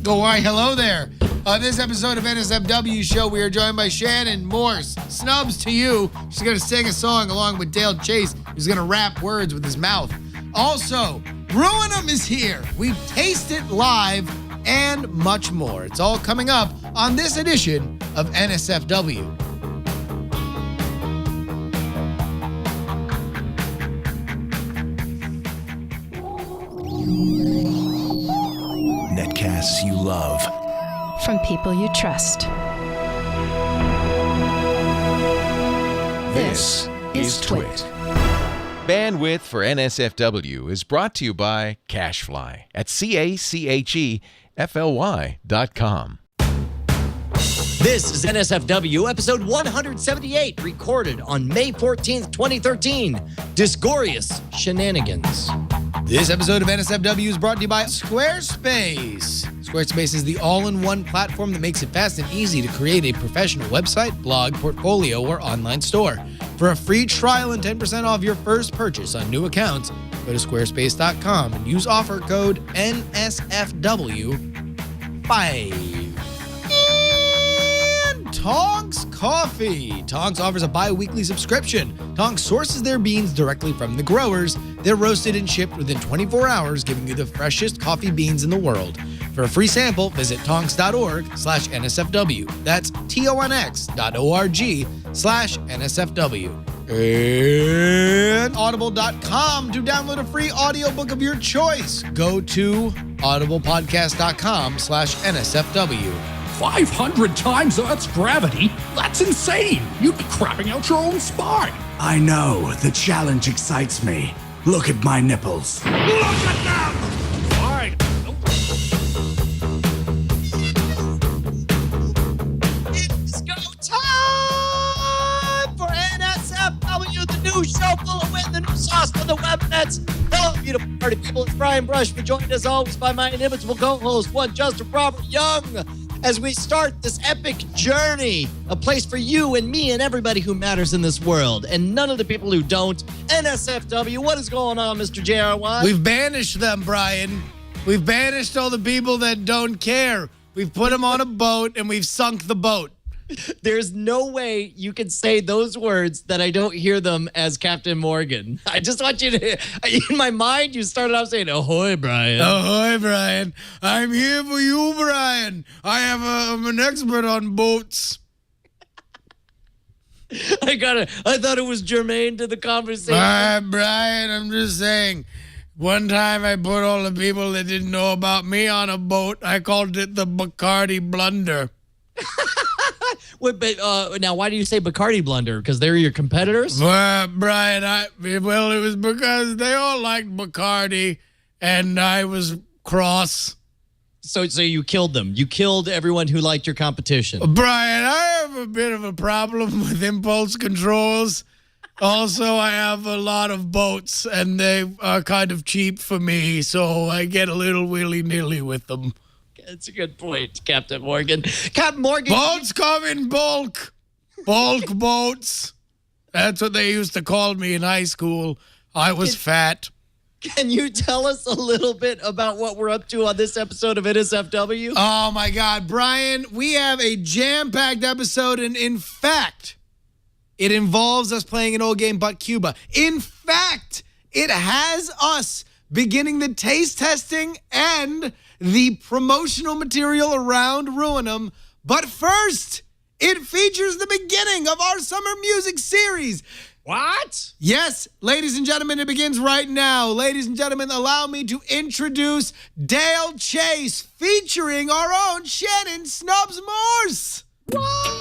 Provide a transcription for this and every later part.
Oh, why, hello there. On this episode of NSFW show, we are joined by Shannon Morse. Snubs to you. She's going to sing a song along with Dale Chase, who's going to rap words with his mouth. Also, Ruin'em is here. We taste it live and much more. It's all coming up on this edition of NSFW. Netcasts you love. From people you trust. This is TWiT. Bandwidth for NSFW is brought to you by CacheFly at CacheFly.com. This is NSFW, episode 178, recorded on May 14th, 2013. Disgorious Shannonagans. This episode of NSFW is brought to you by Squarespace. Squarespace is the all-in-one platform that makes it fast and easy to create a professional website, blog, portfolio, or online store. For a free trial and 10% off your first purchase on new accounts, go to squarespace.com and use offer code NSFW5. Tonks Coffee. Tonks offers a bi-weekly subscription. Tonks sources their beans directly from the growers. They're roasted and shipped within 24 hours, giving you the freshest coffee beans in the world. For a free sample, visit tonks.org/NSFW. That's tonx.org/NSFW. And audible.com to download a free audiobook of your choice. Go to audiblepodcast.com/NSFW. 500 times Earth's gravity? That's insane! You'd be crapping out your own spine! I know. The challenge excites me. Look at my nipples. Look at them! Fine. It's go time for NSFW, the new show full of win, the new sauce for the web nets. Hello, beautiful party people. It's Brian Brush. We're joined as always by my inimitable co-host, one Justin Robert Young, as we start this epic journey, a place for you and me and everybody who matters in this world, and none of the people who don't. NSFW, what is going on, Mr. JRY? We've banished them, Brian. We've banished all the people that don't care. We've put them on a boat, and we've sunk the boat. There's no way you can say those words that I don't hear them as Captain Morgan. I just want you to, in my mind, you started off saying, ahoy, Brian. Ahoy, Brian. I'm here for you, Brian. I'm an expert on boats. I thought it was germane to the conversation. Brian, I'm just saying. One time I put all the people that didn't know about me on a boat. I called it the Bacardi Blunder. Wait, but now, why do you say Bacardi Blunder? Because they're your competitors? Brian, it was because they all liked Bacardi, and I was cross. So you killed them. You killed everyone who liked your competition. Brian, I have a bit of a problem with impulse controls. Also, I have a lot of boats, and they are kind of cheap for me, so I get a little willy-nilly with them. That's a good point, Captain Morgan. Captain Morgan. Boats come in bulk. Bulk boats. That's what they used to call me in high school. I was fat. Can you tell us a little bit about what we're up to on this episode of NSFW? Oh, my God. Brian, we have a jam-packed episode, and in fact, it involves us playing an old game, But Cuba. In fact, it has us beginning the taste testing and the promotional material around Ruin'em. But first, it features the beginning of our summer music series. What? Yes, ladies and gentlemen, it begins right now. Ladies and gentlemen, allow me to introduce Dale Chase featuring our own Shannon Snubs Morse.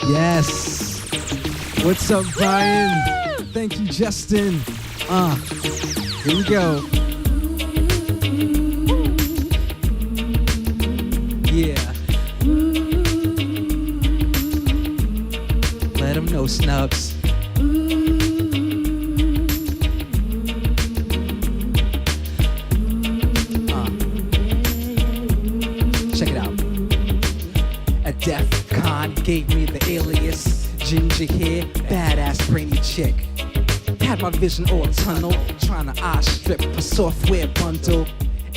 Yes. What's up, Brian? Thank you, Justin. Here we go. Yeah. Let them know, Snubs. Check it out. A Def Con gave me the alias. Ginger hair, badass brainy chick. Had my vision all tunnel, trying to eye strip a software bundle.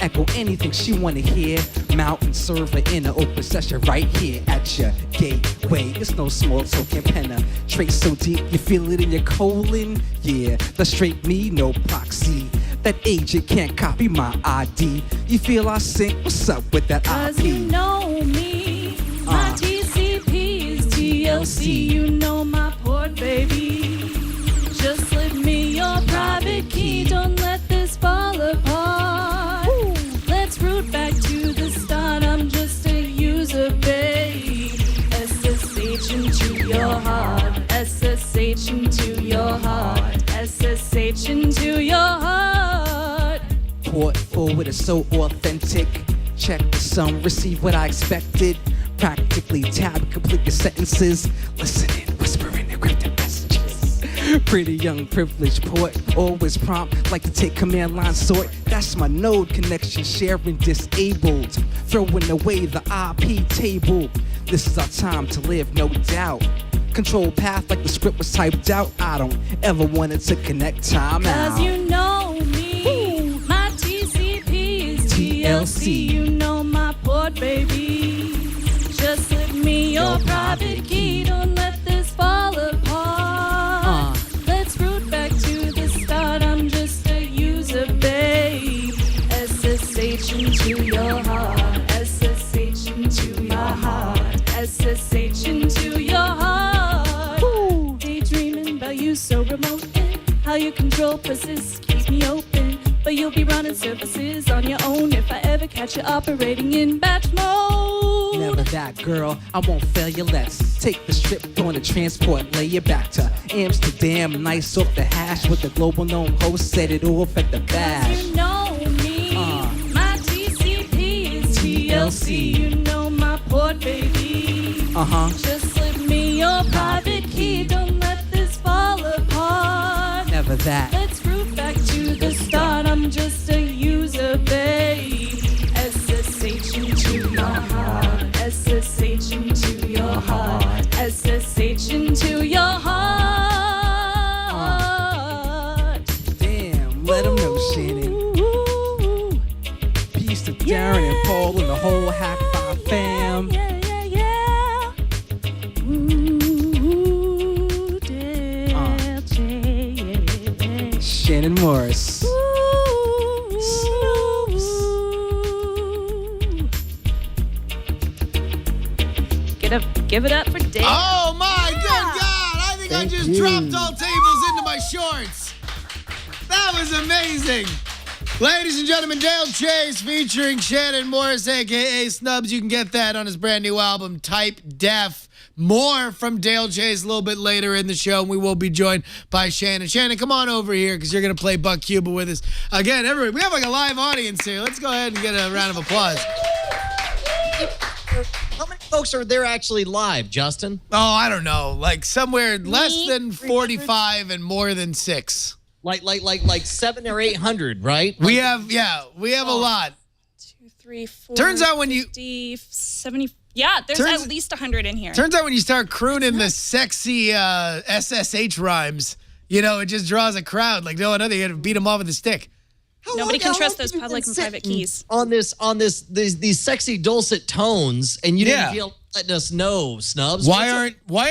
Echo anything she wanna hear. Mount and serve her in an open session right here at your gateway. It's no small token penetrate so deep you feel it in your colon. Yeah, that's straight me, no proxy. That agent can't copy my ID. You feel I sync? What's up with that Cause IP? you know me, my TCP is TLC. You know my port, baby. Just slip me your private key. Don't let this fall apart. Let's root back to the start. I'm just a user, babe. SSH into your heart. SSH into your heart. SSH into your heart. Port forward is so authentic. Check the sum, receive what I expected. Practically tab, complete your sentences. Listening, whispering, encrypted messages. Pretty young, privileged port, always prompt, like to take command line sort. That's my node connection, sharing disabled. Throwing away the IP table. This is our time to live, no doubt. Control path like the script was typed out. I don't ever want it to connect time out. Cause you know me, my TCP is TLC. You know my port, baby. Just slip me your private key. Don't let this fall apart. Let's root back to the start. I'm just a user, babe. SSH into your heart. SSH into your heart. SSH into your heart. Daydreaming about you so remote. How you control persist, keep me open. But you'll be running services on your own if I ever catch you operating in batch mode. Never that, girl. I won't fail you. Let's take the strip on the transport, lay you back to Amsterdam. Nice off the hash with the global known host. Set it off at the bash. You know me, my TCP is TLC. You know my port, baby. Just slip me your private key. Don't let this fall apart. Never that. Let's root back to the start. I'm just a user, babe. SSH into your heart. SSH into your heart. SSH into your heart. Damn, let them know, Shannon. Peace to Darren and Paul and the whole Hack 5 fam. Shannon Morris. Give it up for Dave. Oh my good God! I think I just dropped all tables into my shorts. That was amazing. Ladies and gentlemen, Dale Chase featuring Shannon Morris, aka Snubs. You can get that on his brand new album, Type Def. More from Dale Chase a little bit later in the show, and we will be joined by Shannon. Shannon, come on over here because you're going to play Buck Cuba with us. Again, everybody, we have like a live audience here. Let's go ahead and get a round of applause. How many folks are there actually live, Justin? Oh, I don't know. Like somewhere less than 45 and more than 6. Like 700 or 800, right? We have a lot. 2, 3, 4. Turns out when you 50, 70. Yeah, there's at least 100 in here. Turns out when you start crooning the sexy SSH rhymes, you know, it just draws a crowd like no other. You got to beat them off with a stick. Nobody can trust those public and private keys. On these sexy dulcet tones, and you didn't feel letting us know, Snubs. Why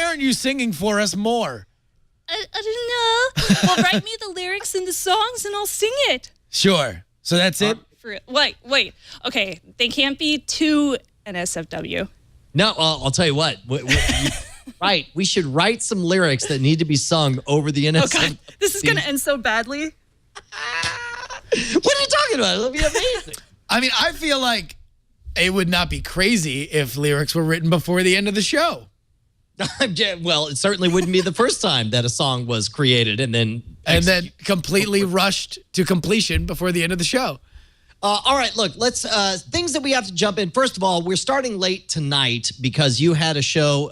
aren't you singing for us more? I don't know. Well, write me the lyrics and the songs, and I'll sing it. Sure. So that's it. Wait. Okay, they can't be too NSFW. No, I'll tell you what. Right, we should write some lyrics that need to be sung over the NSFW. Oh God, this is gonna end so badly. What are you talking about? It'll be amazing. I mean, I feel like it would not be crazy if lyrics were written before the end of the show. Well, it certainly wouldn't be the first time that a song was created and then completely rushed to completion before the end of the show. All right, look, let's things that we have to jump in. First of all, we're starting late tonight because you had a show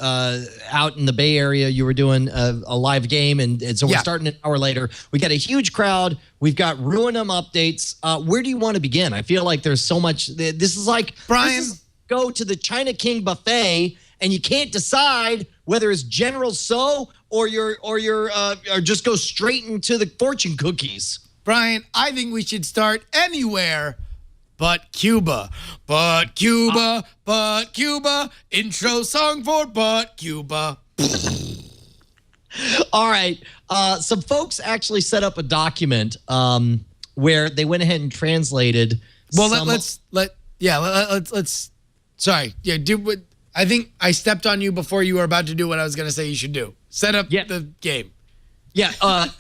out in the Bay Area. You were doing a live game, and so we're starting an hour later. We got a huge crowd. We've got Ruinum updates. Where do you want to begin? I feel like there's so much. This is like Brian. Go to the China King buffet, and you can't decide whether it's General So or just go straight into the fortune cookies. Brian, I think we should start anywhere but Cuba. But Cuba, but Cuba. Intro song for but Cuba. All right. Some folks actually set up a document where they went ahead and translated. Well, let's. Sorry. Yeah, do what. I think I stepped on you before you were about to do what I was going to say you should do. Set up the game. Yeah.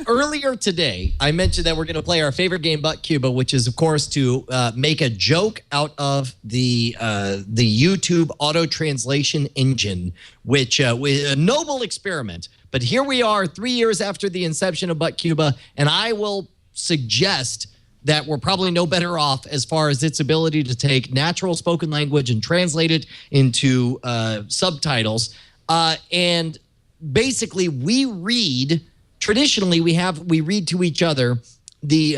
Earlier today, I mentioned that we're going to play our favorite game, But Cuba, which is, of course, to make a joke out of the YouTube auto translation engine, which was a noble experiment. But here we are 3 years after the inception of But Cuba, and I will suggest that we're probably no better off as far as its ability to take natural spoken language and translate it into subtitles. And basically, we read. Traditionally, we read to each other the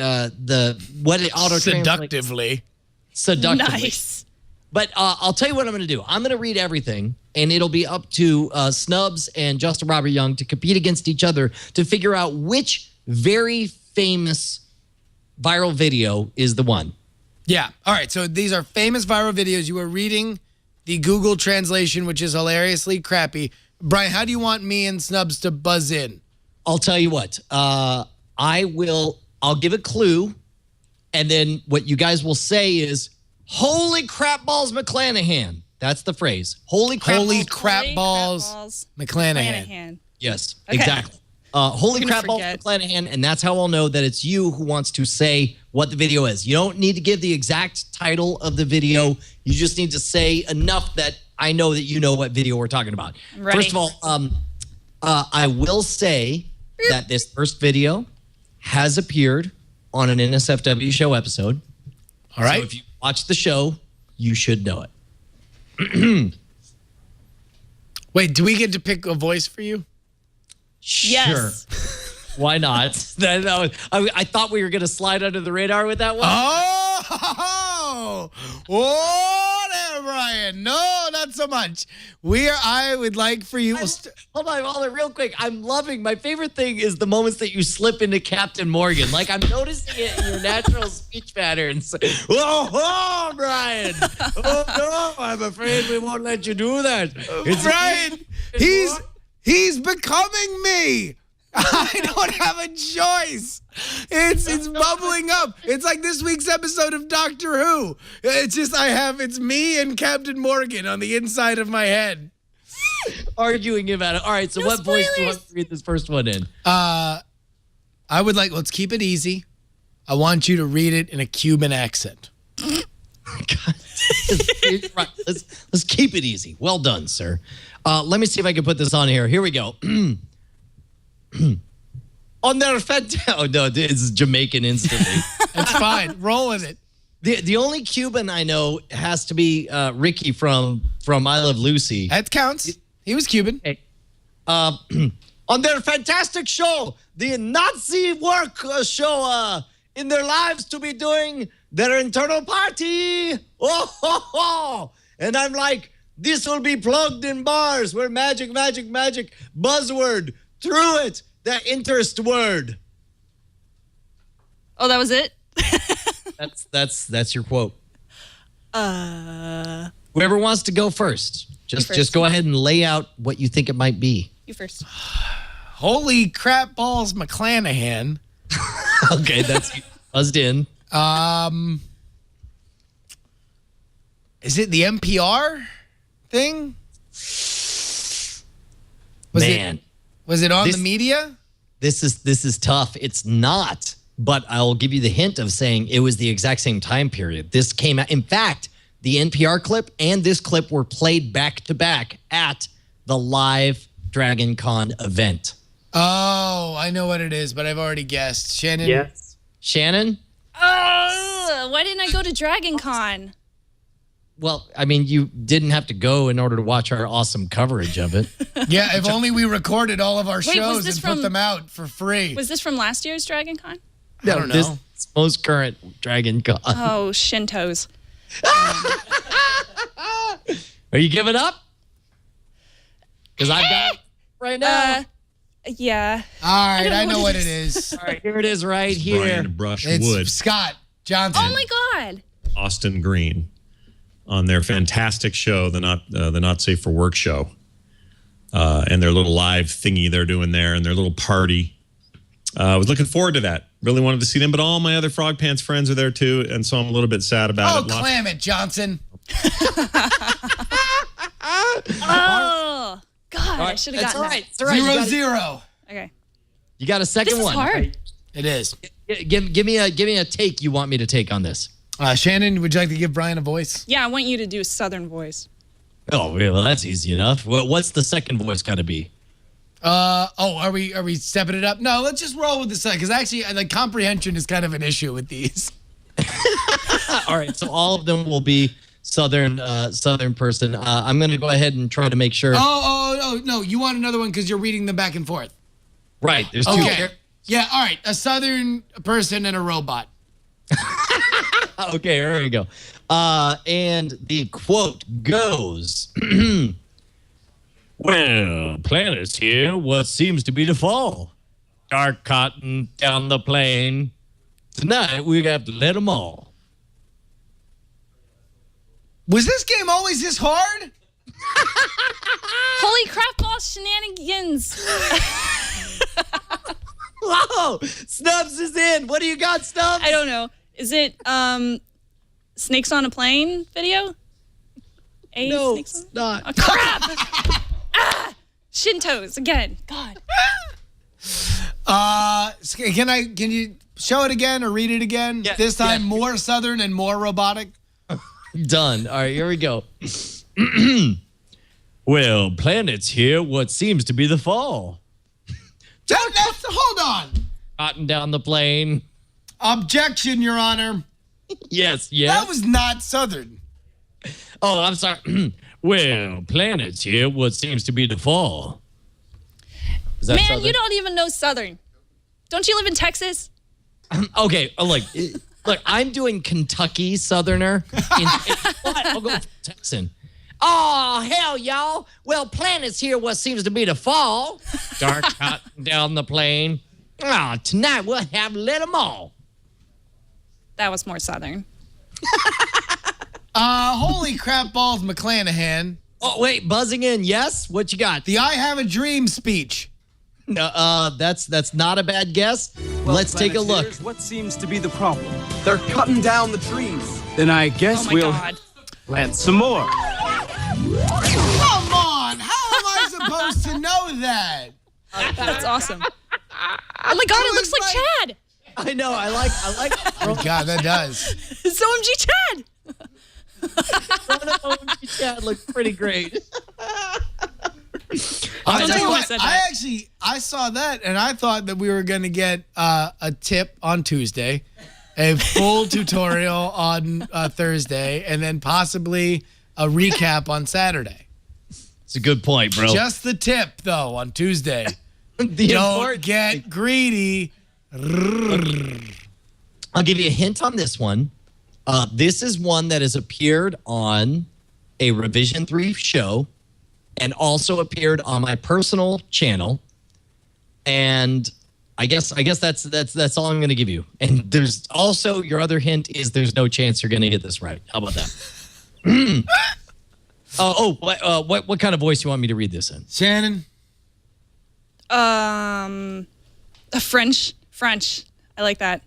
what it auto Seductively. Nice. But I'll tell you what I'm going to do. I'm going to read everything, and it'll be up to Snubs and Justin Robert Young to compete against each other to figure out which very famous viral video is the one. Yeah. All right. So these are famous viral videos. You are reading the Google translation, which is hilariously crappy. Brian, how do you want me and Snubs to buzz in? I'll tell you what. I'll give a clue, and then what you guys will say is, "Holy crap balls, McClanahan." That's the phrase. Holy crap balls, McClanahan. Yes, okay. Exactly. Holy crap balls, McClanahan, and that's how I'll know that it's you who wants to say what the video is. You don't need to give the exact title of the video. You just need to say enough that I know that you know what video we're talking about. Ready. First of all, I will say that this first video has appeared on an NSFW show episode. All right. So if you watch the show, you should know it. Wait, do we get to pick a voice for you? Yes. Sure. Why not? I thought we were going to slide under the radar with that one. Oh, there, Brian. No, not so much. I would like for you. Hold on, real quick. I'm loving. My favorite thing is the moments that you slip into Captain Morgan. Like I'm noticing it in your natural speech patterns. Oh, Brian. Oh no, I'm afraid we won't let you do that. It's Brian. He's becoming me. I don't have a choice. It's bubbling up. It's like this week's episode of Doctor Who. It's me and Captain Morgan on the inside of my head. Arguing about it. All right, so what voice do you want to read this first one in? I would like, let's keep it easy. I want you to read it in a Cuban accent. God. Right, let's keep it easy. Well done, sir. Let me see if I can put this on here. Here we go. On their oh no, it's Jamaican instantly. It's fine. Roll with it. The only Cuban I know has to be Ricky from I Love Lucy. That counts. He was Cuban. Okay. On their fantastic show, the Nazi work show in their lives to be doing their internal party. Oh. And I'm like, this will be plugged in bars where magic, buzzword, through it, the interest word. Oh, that was it? That's your quote. Whoever wants to go first, just go ahead and lay out what you think it might be. You first. Holy crap balls, McClanahan. Okay, that's buzzed in. Is it the NPR thing? Was it on the media? This is tough. It's not, but I'll give you the hint of saying it was the exact same time period. This came out. In fact, the NPR clip and this clip were played back to back at the live Dragon Con event. Oh, I know what it is, but I've already guessed. Shannon? Yes. Shannon? Why didn't I go to Dragon Con? Well, I mean, you didn't have to go in order to watch our awesome coverage of it. Yeah, if only we recorded all of our shows and put them out for free. Was this from last year's Dragon Con? I don't know. This is most current Dragon Con. Oh, Shintos. Are you giving up? Because I've got it right now. Yeah. All right, I know what it is. All right, here it is right here. Brian Brush It's Wood. Scott Johnson. Oh, my God. Austin Green on their fantastic show, the Not Safe for Work show, and their little live thingy they're doing there and their little party. I was looking forward to that. Really wanted to see them, but all my other Frog Pants friends are there too, and so I'm a little bit sad about it. Oh, clam it, Johnson. Oh, God, I should have gotten all right. that. It's all right. 0-0. Okay. You got a second This is one. hard. It is. Give me a take you want me to take on this. Shannon, would you like to give Brian a voice? Yeah, I want you to do a Southern voice. Oh, well, that's easy enough. What's the second voice got to be? Are we stepping it up? No, let's just roll with the second, because actually, like, comprehension is kind of an issue with these. All right, so all of them will be Southern person. I'm going to go ahead and try to make sure. Oh, no, you want another one because you're reading them back and forth. Right, there's two. Okay. Yeah, all right, a Southern person and a robot. Okay, here we go. And the quote goes, well, planets here, what seems to be the fall. Dark cotton down the plain. Tonight, we have to let them all. Was this game always this hard? Holy crap, boss Shannonagans. Whoa! Snubs is in. What do you got, Snubs? I don't know. Is it Snakes on a Plane video? No, Snakes on- it's not. Oh, crap! Shintos again. God. Can you show it again or read it again? Yeah, This time yeah. more Southern and more robotic? Done. All right, here we go. Well, planets here, what seems to be the fall. Hold on. Cotton down the plain. Objection, Your Honor. Yes. That was not Southern. Oh, I'm sorry. Well, planets here, what seems to be the fall. Is that Man, Southern? you don't even know Southern. Don't you live in Texas? Okay, look, I'm doing Kentucky Southerner. I'll go Texan. Oh, hell, y'all. Well, planets here, what seems to be the fall. Dark cotton down the plain. Oh, tonight we'll have let them all. That was more Southern. Holy crap balls, McClanahan. Oh, wait, buzzing in. Yes? What you got? The I Have a Dream speech. No, that's not a bad guess. Let's take a look. What seems to be the problem? They're cutting down the trees. Then I guess Oh my God. plant some more. Come on. How am I supposed to know that? That's awesome. Oh my God, it looks like Chad. I know. I like. Oh, God, that does. It's OMG Chad. Chad looks pretty great. I'll tell you who what, said that. I saw that and I thought that we were going to get a tip on Tuesday, a full tutorial on Thursday, and then possibly a recap on Saturday. It's a good point, bro. Just the tip, though, on Tuesday. The Don't important- get greedy. I'll give you a hint on this one. This is one that has appeared on a Revision 3 show and also appeared on my personal channel. And I guess that's all I'm going to give you. And there's also your other hint is there's no chance you're going to get this right. How about that? What kind of voice do you want me to read this in? Shannon? French. I like that.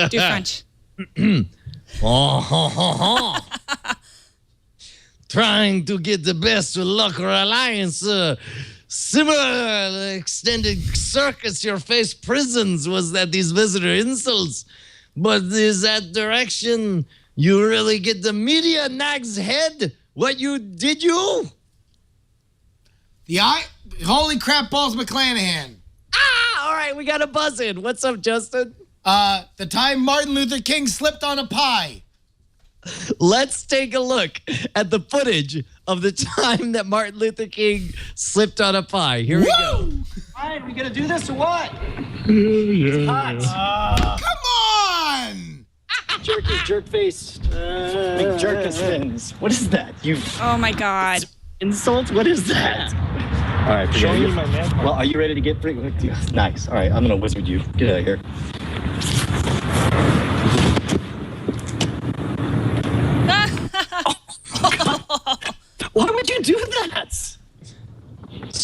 Do French. Trying to get the best of luck or alliance. Similar extended circuits your face prisons was that these visitor insults. But is that direction you really get the media nag's head? What you did you? Holy crap balls, McClanahan. All right, we got a buzz in. What's up, Justin? The time Martin Luther King slipped on a pie. Let's take a look at the footage of the time that Martin Luther King slipped on a pie. Here we go. All right, we gonna do this or what? It's hot. Come on! Jerk face. Big jerk-a-spins. What is that? Oh my God. Insults? What is that? All right, show me my man. Well, are you ready to get free? Nice. All right, I'm gonna wizard you. Get out of here.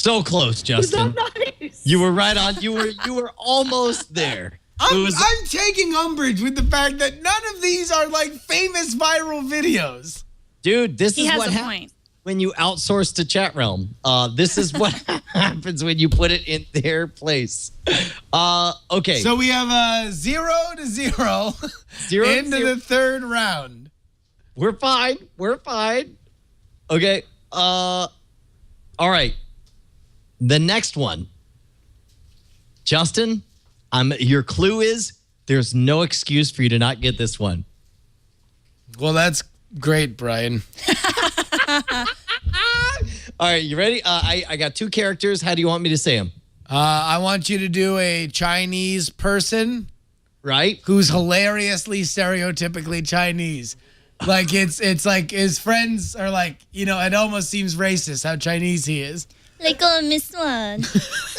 So close, Justin. Nice. You were right on. You were almost there. I'm taking umbrage with the fact that none of these are like famous viral videos. Dude, this He is has what a happens point. when you outsource to Chat Realm. This is what happens when you put it in their place. Okay. So we have a 0-0 0 into to 0. the third round. We're fine. Okay. All right. The next one. Justin, your clue is there's no excuse for you to not get this one. Well, that's great, Brian. All right, you ready? I got 2 characters. How do you want me to say them? I want you to do a Chinese person, Right? who's hilariously stereotypically Chinese. Like it's like his friends are like, it almost seems racist how Chinese he is. Like, Miss One.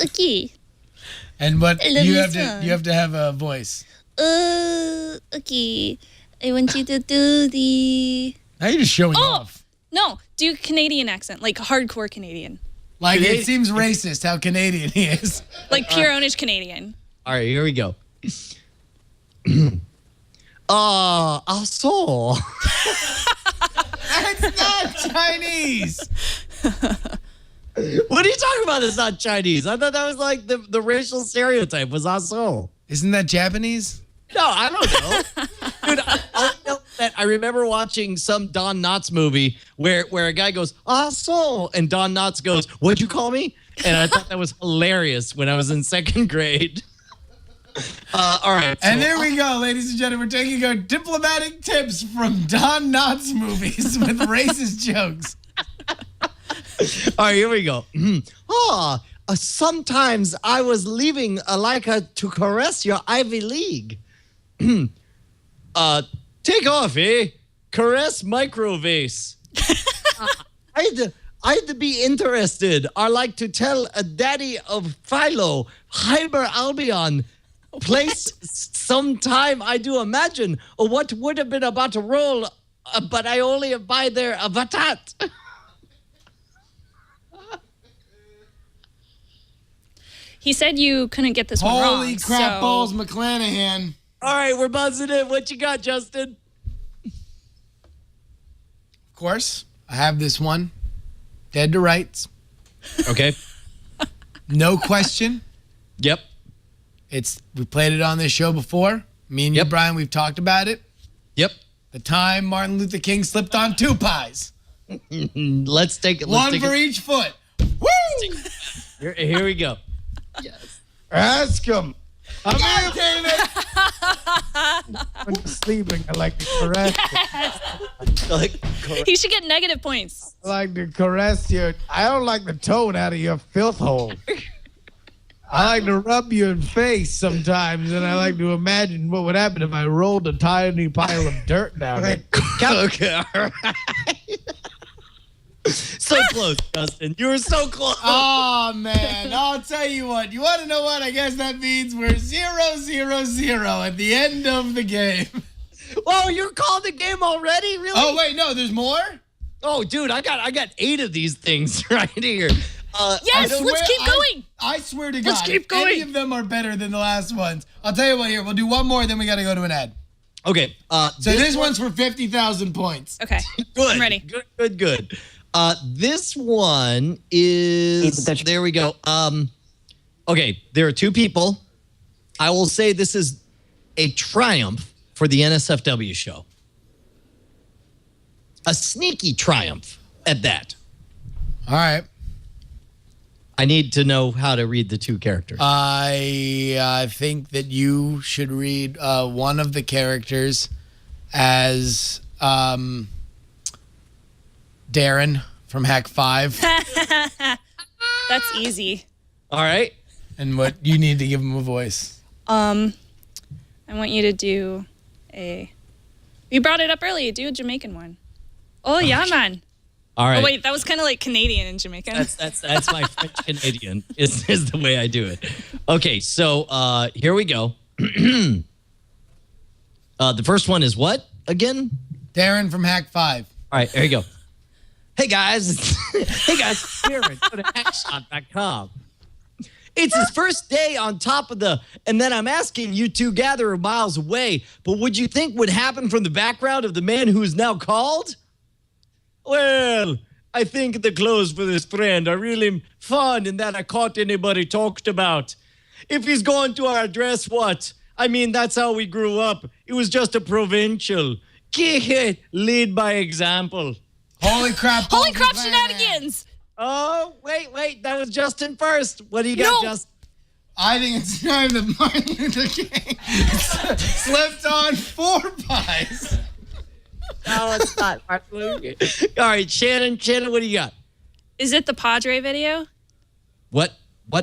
Okay. And but I love you this have to have a voice. Okay. I want you to do the... Now you're just showing off. No, do Canadian accent, like hardcore Canadian. Like it seems racist how Canadian he is. Like pure ownage Canadian. All right, here we go. I saw. That's not Chinese. What are you talking about? It's not Chinese. I thought that was like the racial stereotype was aso. Isn't that Japanese? No, I don't know. Dude, I know that I remember watching some Don Knotts movie where a guy goes, aso, and Don Knotts goes, what'd you call me? And I thought that was hilarious when I was in 2nd grade. All right. And there we go, ladies and gentlemen. We're taking our diplomatic tips from Don Knotts movies with racist jokes. All right, here we go. Sometimes I was leaving Alika to caress your Ivy League. Take off, eh? Caress microvase. I'd be interested. I like to tell a daddy of Philo, Hyper Albion. Place sometime I do imagine what would have been about to roll, but I only abide there a vatat. He said you couldn't get this one wrong. Holy crap so... balls, McClanahan. All right, we're buzzing it. What you got, Justin? Of course, I have this one. Dead to rights. Okay. No question. Yep. We played it on this show before. Me and you, Brian, we've talked about it. Yep. The time Martin Luther King slipped on 2 pies. Let's take it. One for each foot. Woo! Here we go. Yes. Ask him. I'm here, David. When you're sleeping, I like to caress you. He should get negative points. I like to caress you. I don't like the toad out of your filth hole. I like to rub your face sometimes, and I like to imagine what would happen if I rolled a tiny pile of dirt down it. Okay, all right. So close, Justin. You were so close. Oh, man. I'll tell you what. You want to know what? I guess that means we're 0-0-0 at the end of the game. Oh, you're calling the game already? Really? Oh, wait. No, there's more? Oh, dude, I got 8 of these things right here. Yes, let's keep going. I swear to God, Let's keep going. any of them are better than the last ones. I'll tell you what, here, we'll do one more, then we got to go to an ad. Okay. So this one's for 50,000 points. Okay. Good. I'm ready. Good. This one is, there we go. Okay, there are 2 people. I will say this is a triumph for the NSFW show. A sneaky triumph at that. All right. I need to know how to read the 2 characters. I think that you should read one of the characters as Darren from Hack 5. That's easy. All right. And what you need to give him a voice. I want you to do a... You brought it up earlier. Do a Jamaican one. Oh, yeah, man. All right. Oh, wait, that was kind of like Canadian and Jamaican. That's my French Canadian is the way I do it. Okay, so here we go. The first one is what again? Darren from Hack 5. All right, here you go. Hey guys, Kieran, go to hackshot.com. It's his first day on top of and then I'm asking you two gatherer miles away, but would you think would happen from the background of the man who is now called? Well, I think the clothes for this friend are really fun in that I caught anybody talked about. If he's going to our address, what? I mean, that's how we grew up. It was just a provincial. Lead by example. Holy crap. Holy crap, Shannonagans! Oh, wait. That was Justin first. What do you got, Justin? I think it's time that Martin Luther King slipped on 4 pies. No, it's not Martin Luther King. All right, Shannon, what do you got? Is it the Padre video? What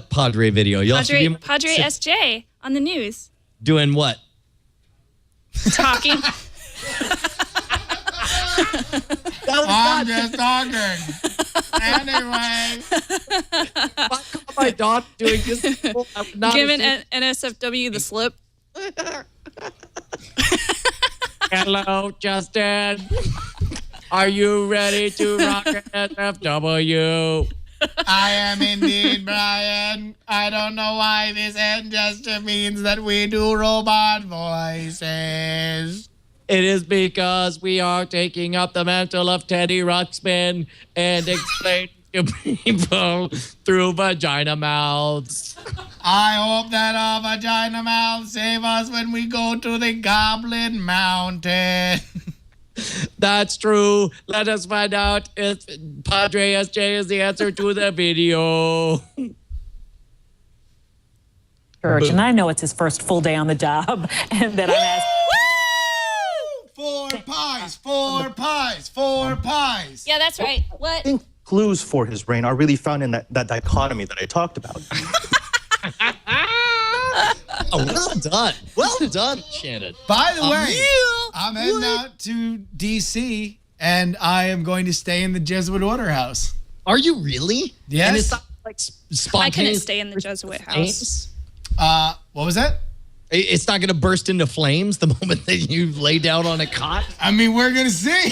Padre video? Padre SJ on the news. Doing what? Talking. I'm just talking. Anyway. My daughter doing this. Giving NSFW the slip. Hello, Justin. Are you ready to rock NSFW? I am indeed, Brian. I don't know why this end just means that we do robot voices. It is because we are taking up the mantle of Teddy Ruxpin and explaining to people through vagina mouths. I hope that our vagina mouths save us when we go to the Goblin Mountain. That's true. Let us find out if Padre SJ is the answer to the video. Purge, and I know it's his first full day on the job, and that I'm asked. 4 pies, 4 pies, 4 pies. Yeah, that's right. What? I think clues for his brain are really found in that dichotomy that I talked about. Oh, well done. Well done, Shannon. By the way, I'm heading out to D.C., and I am going to stay in the Jesuit Order house. Are you really? Yes. And it's not like spontaneous. I couldn't stay in the Jesuit house. What was that? It's not going to burst into flames the moment that you lay down on a cot? I mean, we're going to see.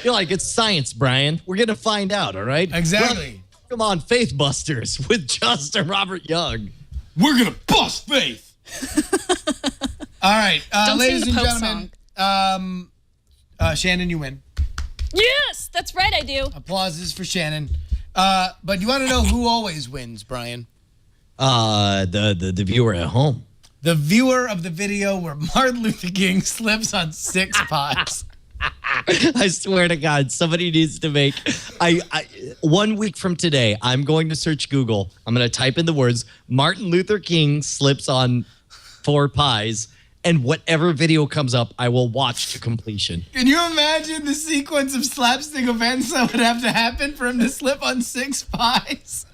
You're like, it's science, Brian. We're going to find out, all right? Exactly. Come on, Faith Busters with Justin Robert Young. We're going to bust faith. All right, ladies and gentlemen, Shannon, you win. Yes, that's right, I do. Applauses for Shannon. But you want to know who always wins, Brian? The viewer at home. The viewer of the video where Martin Luther King slips on 6 pies. I swear to God, somebody needs to make. 1 week from today, I'm going to search Google. I'm going to type in the words Martin Luther King slips on 4 pies, and whatever video comes up, I will watch to completion. Can you imagine the sequence of slapstick events that would have to happen for him to slip on 6 pies?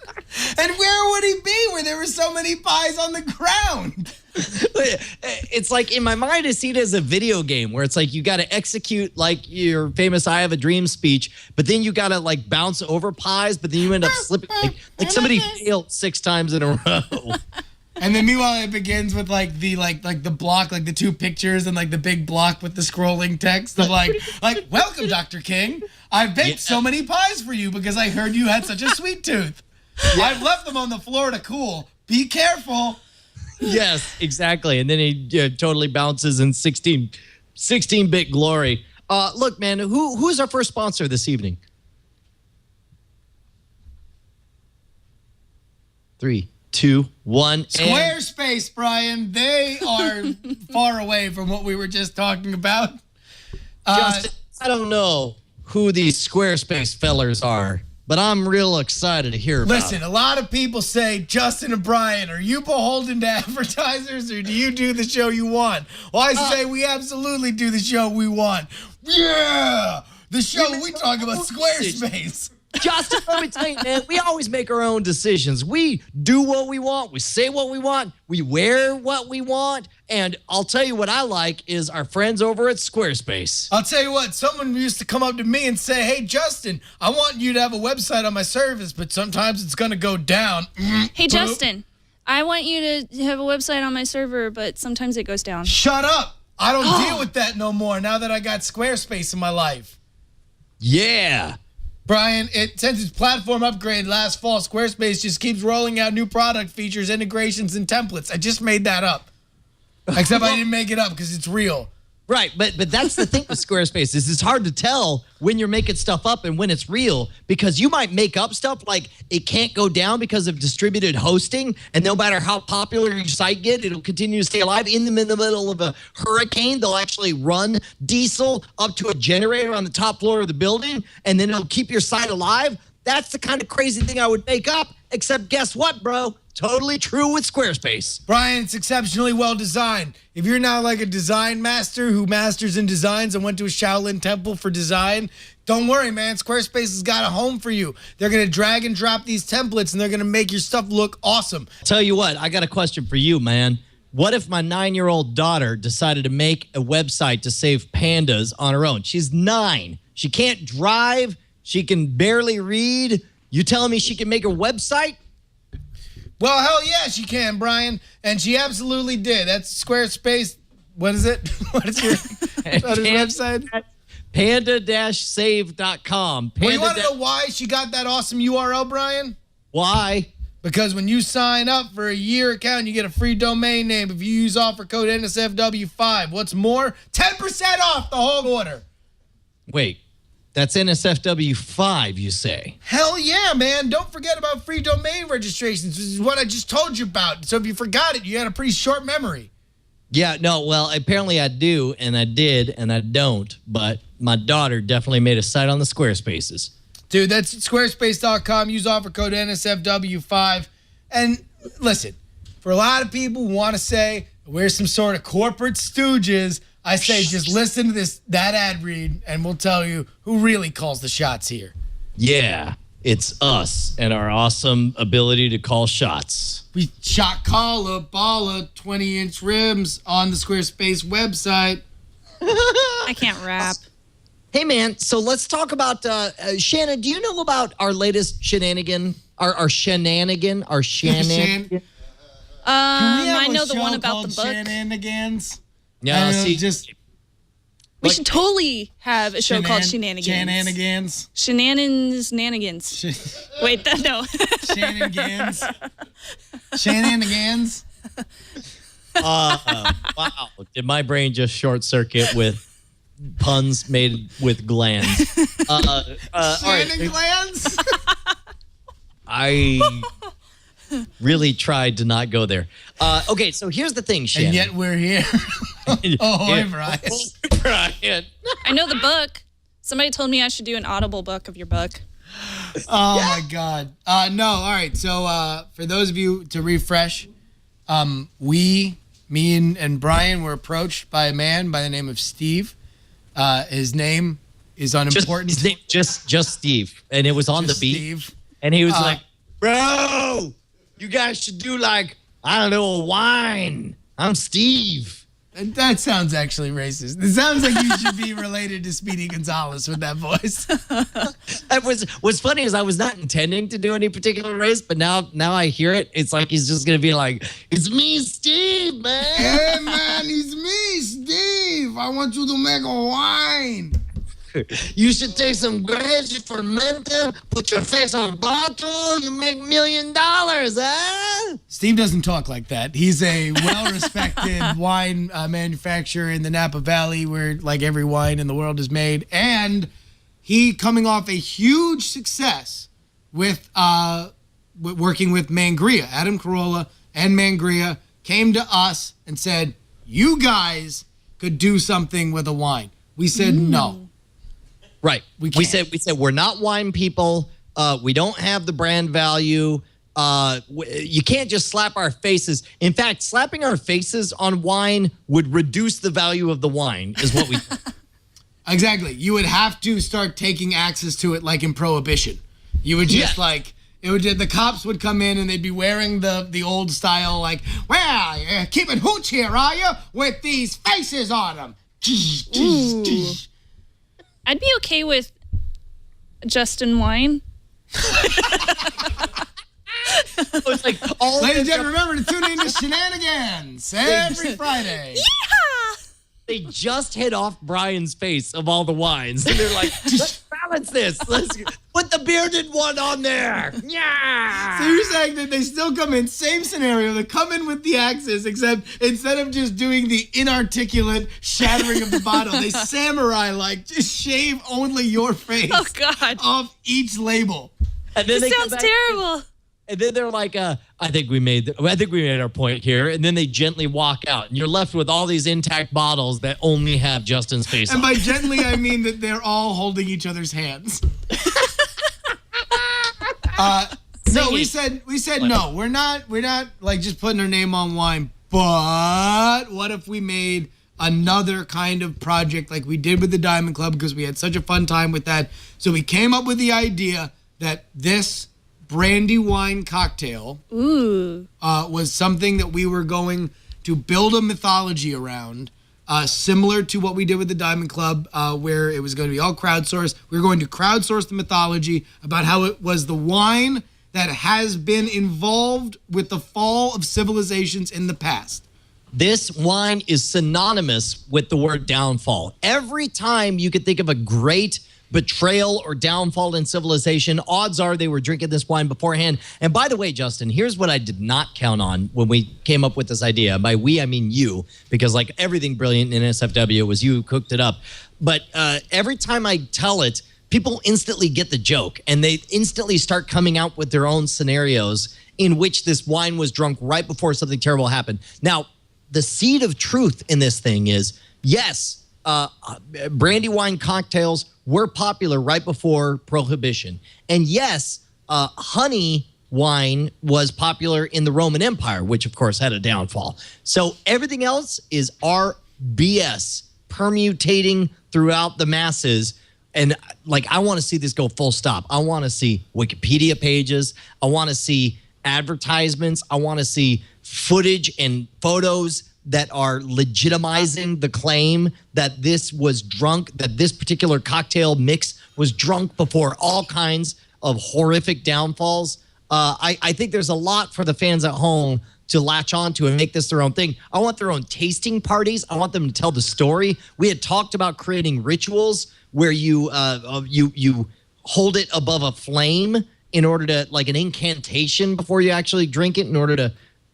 And where would he be where there were so many pies on the ground? It's like, in my mind, I see it as a video game where it's like you got to execute like your famous I Have a Dream speech, but then you got to like bounce over pies, but then you end up slipping. Like somebody failed 6 times in a row. And then meanwhile, it begins with like the block, like the 2 pictures and like the big block with the scrolling text of like welcome, Dr. King. I've baked so many pies for you because I heard you had such a sweet tooth. I've left them on the floor to cool. Be careful. Yes, exactly. And then he totally bounces in 16-bit glory. Look, man, who's our first sponsor this evening? 3, 2, 1. Squarespace, Brian. They are far away from what we were just talking about. Justin, I don't know who these Squarespace fellers are, but I'm real excited to hear about Listen, a lot of people say, Justin and Brian, are you beholden to advertisers or do you do the show you want? Well, I say we absolutely do the show we want. Yeah! The show we talk about Squarespace. Justin, let me tell you, man, we always make our own decisions. We do what we want. We say what we want. We wear what we want. And I'll tell you what I like is our friends over at Squarespace. I'll tell you what, someone used to come up to me and say, hey, Justin, I want you to have a website on my service, but sometimes it's going to go down. Hey, Justin, I want you to have a website on my server, but sometimes it goes down. Shut up. I don't deal with that no more now that I got Squarespace in my life. Yeah. Brian, since its platform upgrade last fall, Squarespace just keeps rolling out new product features, integrations, and templates. I just made that up. Except I didn't make it up because it's real. Right, but that's the thing with Squarespace is it's hard to tell when you're making stuff up and when it's real because you might make up stuff like it can't go down because of distributed hosting, and no matter how popular your site gets, it'll continue to stay alive. In the middle of a hurricane, they'll actually run diesel up to a generator on the top floor of the building, and then it'll keep your site alive. That's the kind of crazy thing I would make up, except guess what, bro? Totally true with Squarespace. Brian, it's exceptionally well designed. If you're not like a design master who masters in designs and went to a Shaolin temple for design, don't worry, man. Squarespace has got a home for you. They're going to drag and drop these templates, and they're going to make your stuff look awesome. Tell you what, I got a question for you, man. What if my 9-year-old daughter decided to make a website to save pandas on her own? She's 9. She can't drive. She can barely read. You telling me she can make a website? Well, hell yeah, she can, Brian. And she absolutely did. That's Squarespace. What is it? What is your website? Panda-save.com. Well, you want to know why she got that awesome URL, Brian? Why? Because when you sign up for a year account, you get a free domain name if you use offer code NSFW5. What's more, 10% off the whole order. Wait. That's NSFW 5, you say? Hell yeah, man. Don't forget about free domain registrations. This is what I just told you about. So if you forgot it, you had a pretty short memory. Yeah, no, well, apparently I do, and I did, and I don't. But my daughter definitely made a site on the Squarespaces. Dude, that's squarespace.com. Use offer code NSFW5. And listen, for a lot of people who want to say we're some sort of corporate stooges, I say just listen to that ad read, and we'll tell you who really calls the shots here. Yeah, it's us and our awesome ability to call shots. We shot call a ball of 20-inch rims on the Squarespace website. I can't rap. Hey, man, so let's talk about, Shannon, do you know about our latest shenanigan? Our shenanigan? Our shenanigan? I know the one about the book. Shenanigans. Yeah, see, we should totally have a show called Shannonagans. Shannonagans. Wait, no. Shannonagans. Shannonagans. Wow. Did my brain just short circuit with puns made with glands? Shannon glands? I really tried to not go there. Okay, so here's the thing, Shannon. And yet we're here. Hi, Brian. Brian. I know the book. Somebody told me I should do an audible book of your book. Oh, my God. No, all right. So for those of you to refresh, me and Brian were approached by a man by the name of Steve. His name is unimportant. Just Steve. And it was on the beat. Steve. And he was like, bro, you guys should do like, I don't know, a wine. I'm Steve. That sounds actually racist. It sounds like you should be related to Speedy Gonzalez with that voice. What's funny is I was not intending to do any particular race, but now I hear it. It's like he's just going to be like, it's me, Steve, man. Hey, man, it's me, Steve. I want you to make a wine. You should take some grapes, you ferment them, put your face on a bottle, you make $1 million, huh? Steve doesn't talk like that. He's a well-respected wine manufacturer in the Napa Valley where like every wine in the world is made. And he coming off a huge success with working with Mangria. Adam Carolla and Mangria came to us and said, you guys could do something with a wine. We said no. Right. We said we're not wine people. We don't have the brand value. You can't just slap our faces. In fact, slapping our faces on wine would reduce the value of the wine, is what we. Exactly. You would have to start taking access to it like in Prohibition. You would just the cops would come in and they'd be wearing the old style like, well, you're keeping hooch here, are you? With these faces on them. I'd be okay with Justin Wine. It's like ladies and gentlemen, remember to tune in to Shannonagans every Friday. Yeah! They just hit off Brian's face of all the wines. And they're like, let's balance this. Let's put the bearded one on there. Yeah. So you're saying that they still come in, same scenario, they come in with the axes, except instead of just doing the inarticulate shattering of the bottle, they samurai-like just shave only your face off each label. And then This sounds terrible. And then they're like, I think we made our point here. And then they gently walk out. And you're left with all these intact bottles that only have Justin's face And on. by gently, I mean that they're all holding each other's hands. No, we said no. We're not like just putting our name on wine. But what if we made another kind of project like we did with the Diamond Club, because we had such a fun time with that. So we came up with the idea that this brandy wine cocktail was something that we were going to build a mythology around, similar to what we did with the Diamond Club, where it was going to be all crowdsourced. We were going to crowdsource the mythology about how it was the wine that has been involved with the fall of civilizations in the past. This wine is synonymous with the word downfall. Every time you could think of a great betrayal or downfall in civilization, odds are they were drinking this wine beforehand. And by the way, Justin, here's what I did not count on when we came up with this idea. By we, I mean you, because like everything brilliant in NSFW, it was you who cooked it up. But every time I tell it, people instantly get the joke, and they instantly start coming out with their own scenarios in which this wine was drunk right before something terrible happened. Now, the seed of truth in this thing is, yes, brandy wine cocktails were popular right before Prohibition. And yes, honey wine was popular in the Roman Empire, which of course had a downfall. So everything else is our BS permutating throughout the masses. And like, I want to see this go full stop. I want to see Wikipedia pages. I want to see advertisements. I want to see footage and photos that are legitimizing the claim that this was drunk, that this particular cocktail mix was drunk before all kinds of horrific downfalls. I think there's a lot for the fans at home to latch onto and make this their own thing. I want their own tasting parties. I want them to tell the story. We had talked about creating rituals where you hold it above a flame in order to, like an incantation before you actually drink it, in order to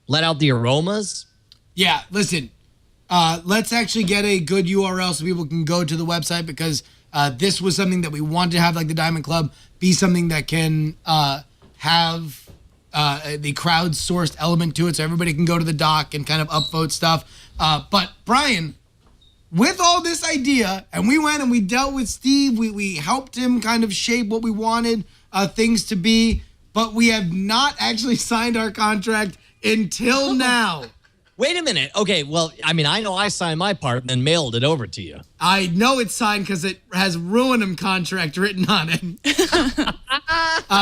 let out the aromas. Yeah, listen, let's actually get a good URL so people can go to the website, because this was something that we wanted to have, like the Diamond Club, be something that can have the crowdsourced element to it, so everybody can go to the doc and kind of upvote stuff. But Brian, with all this idea, and we went and we dealt with Steve, we helped him kind of shape what we wanted things to be, but we have not actually signed our contract until now. Wait a minute. Okay, well, I mean, I know I signed my part and then mailed it over to you. I know it's signed because it has Ruinum contract written on it.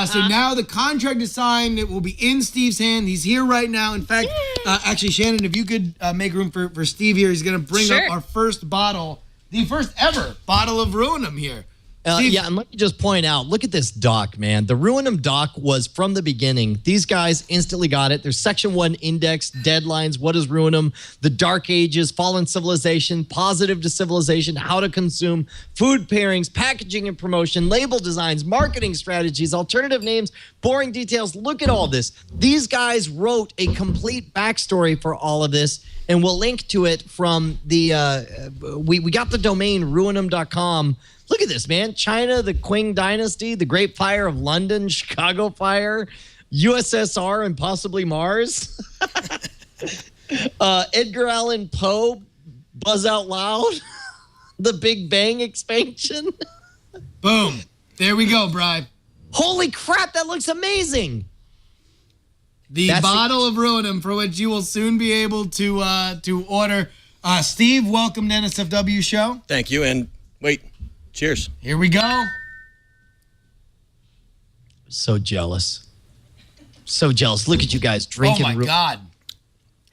So now the contract is signed. It will be in Steve's hand. He's here right now. In fact, actually, Shannon, if you could make room for Steve here, he's going to bring up our first bottle, the first ever bottle of Ruinum here. Yeah, and let me just point out, look at this doc, man. The Ruinum doc was from the beginning. These guys instantly got it. There's Section 1 index, deadlines, what is Ruinum, the Dark Ages, fallen civilization, positive to civilization, how to consume, food pairings, packaging and promotion, label designs, marketing strategies, alternative names, boring details. Look at all this. These guys wrote a complete backstory for all of this, and we'll link to it from the, we got the domain ruinum.com. Look at this, man. China, the Qing Dynasty, the Great Fire of London, Chicago Fire, USSR, and possibly Mars. Edgar Allan Poe, Buzz Out Loud, the Big Bang expansion. Boom. There we go, Bri. Holy crap, that looks amazing. That's bottle of Ruinum, for which you will soon be able to order. Steve, welcome to NSFW show. Thank you, and wait. Cheers. Here we go. So jealous. So jealous. Look at you guys drinking. Oh, my God.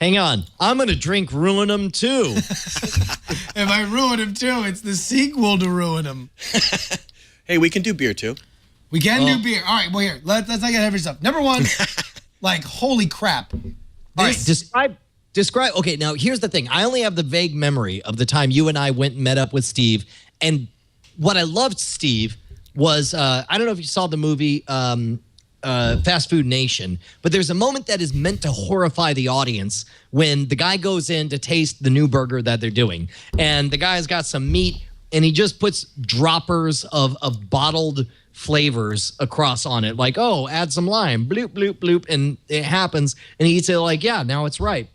Hang on. I'm going to drink Ruinum, too. If I Ruinum, too, it's the sequel to Ruinum. Hey, we can do beer, too. We can do beer. All right, well, here. Let's not get heavy stuff. Number one, like, holy crap. All right, describe. Okay, now, here's the thing. I only have the vague memory of the time you and I went and met up with Steve, and what I loved, Steve, was I don't know if you saw the movie Fast Food Nation, but there's a moment that is meant to horrify the audience when the guy goes in to taste the new burger that they're doing. And the guy's got some meat, and he just puts droppers of bottled flavors across on it. Like, oh, add some lime, bloop, bloop, bloop. And it happens. And he eats it like, yeah, now it's right.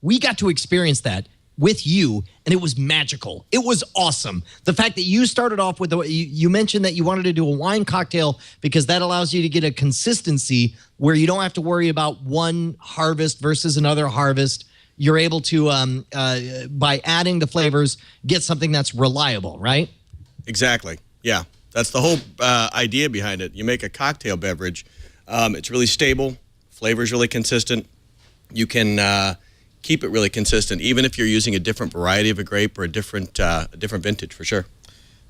We got to experience that with you, and it was magical. It was awesome. The fact that you started off with you mentioned that you wanted to do a wine cocktail because that allows you to get a consistency where you don't have to worry about one harvest versus another harvest. You're able to, by adding the flavors, get something that's reliable, right? Exactly. Yeah. That's the whole idea behind it. You make a cocktail beverage. It's really stable. Flavor's really consistent. You can keep it really consistent, even if you're using a different variety of a grape or a different vintage, for sure.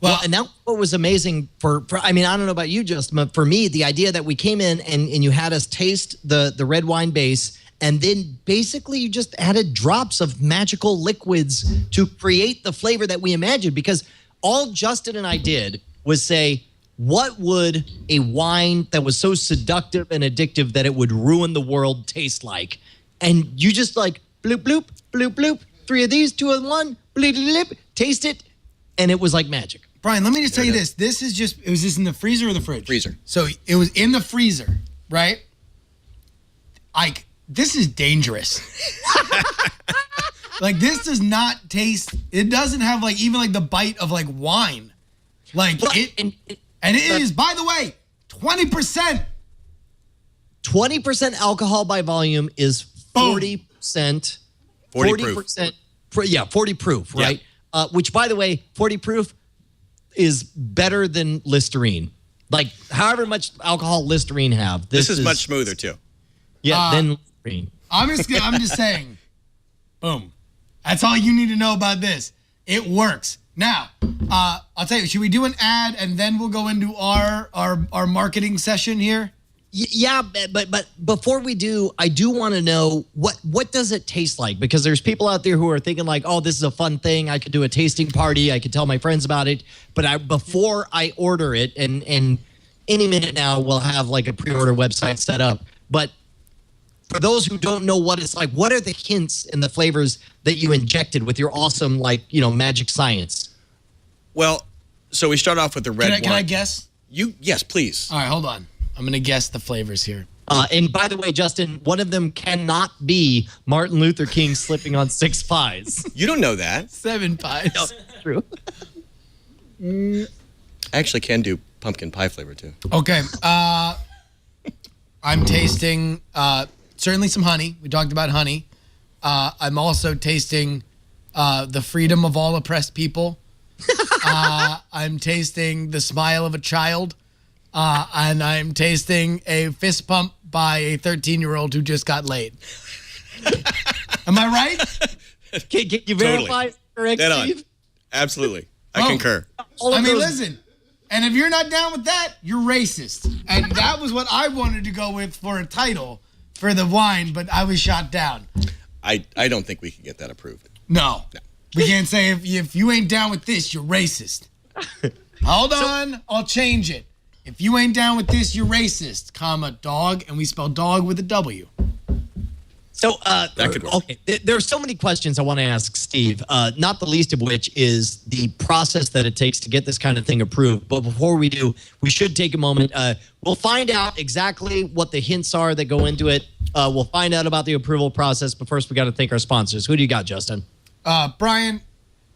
Well, and that what was amazing for I mean, I don't know about you, Justin, but for me, the idea that we came in and you had us taste the red wine base, and then basically you just added drops of magical liquids to create the flavor that we imagined. Because all Justin and I did was say, what would a wine that was so seductive and addictive that it would ruin the world taste like? And you just like, bloop, bloop, bloop, bloop, 3 of these, 2 of 1, bleep, bleep, bleep, taste it, and it was like magic. Brian, let me just tell you this. This is just, was this in the freezer or the fridge? Freezer. So it was in the freezer, right? Like, this is dangerous. Like, this does not taste, it doesn't have like, even like the bite of like wine. Like, and it is, by the way, 20%. 20% alcohol by volume is 40%. 40 proof. 40 proof, right? Yeah. Which, by the way, 40 proof is better than Listerine. Like, however much alcohol Listerine have. This is much smoother, too. Yeah, than Listerine. I'm just saying, boom. That's all you need to know about this. It works. Now, I'll tell you, should we do an ad and then we'll go into our marketing session here? Yeah, but before we do, I do want to know what does it taste like? Because there's people out there who are thinking like, oh, this is a fun thing. I could do a tasting party. I could tell my friends about it. But before I order it, and any minute now we'll have like a pre-order website set up. But for those who don't know what it's like, what are the hints and the flavors that you injected with your awesome, like, magic science? Well, so we start off with the red wine. Can I guess? Yes, please. All right, hold on. I'm going to guess the flavors here. And by the way, Justin, one of them cannot be Martin Luther King slipping on 6 pies. You don't know that. 7 pies. No, true. I actually can do pumpkin pie flavor, too. Okay. I'm tasting certainly some honey. We talked about honey. I'm also tasting the freedom of all oppressed people. I'm tasting the smile of a child. And I'm tasting a fist pump by a 13-year-old who just got laid. Am I right? Can you verify? Correct, Dead on. Steve? Absolutely. I concur. Listen. And if you're not down with that, you're racist. And that was what I wanted to go with for a title for the wine, but I was shot down. I don't think we can get that approved. No. We can't say if you ain't down with this, you're racist. Hold on. I'll change it. If you ain't down with this, you're racist, dog, and we spell dog with a W. So, that could work. Okay, there are so many questions I want to ask Steve, not the least of which is the process that it takes to get this kind of thing approved. But before we do, we should take a moment. We'll find out exactly what the hints are that go into it. We'll find out about the approval process, but first we got to thank our sponsors. Who do you got, Justin? Brian,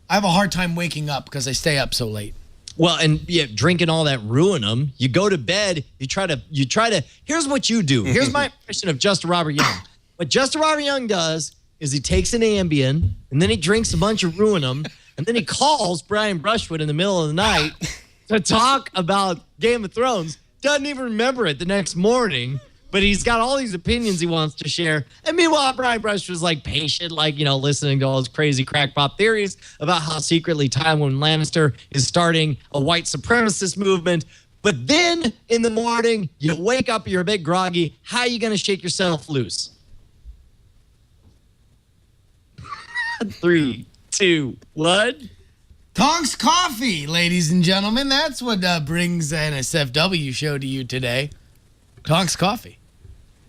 I have a hard time waking up because I stay up so late. Well, and yeah, drinking all that ruin them. You go to bed, you try to, here's what you do. Here's my impression of Justin Robert Young. What Justin Robert Young does is he takes an Ambien, and then he drinks a bunch of ruin them, and then he calls Brian Brushwood in the middle of the night to talk about Game of Thrones. Doesn't even remember it the next morning, but he's got all these opinions he wants to share. And meanwhile, Brian Brushwood's like patient, like, listening to all his crazy crackpot theories about how secretly Tywin Lannister is starting a white supremacist movement. But then in the morning, you wake up, you're a bit groggy. How are you going to shake yourself loose? 3, 2, 1. Tonks Coffee, ladies and gentlemen. That's what brings the NSFW show to you today. Tonks Coffee.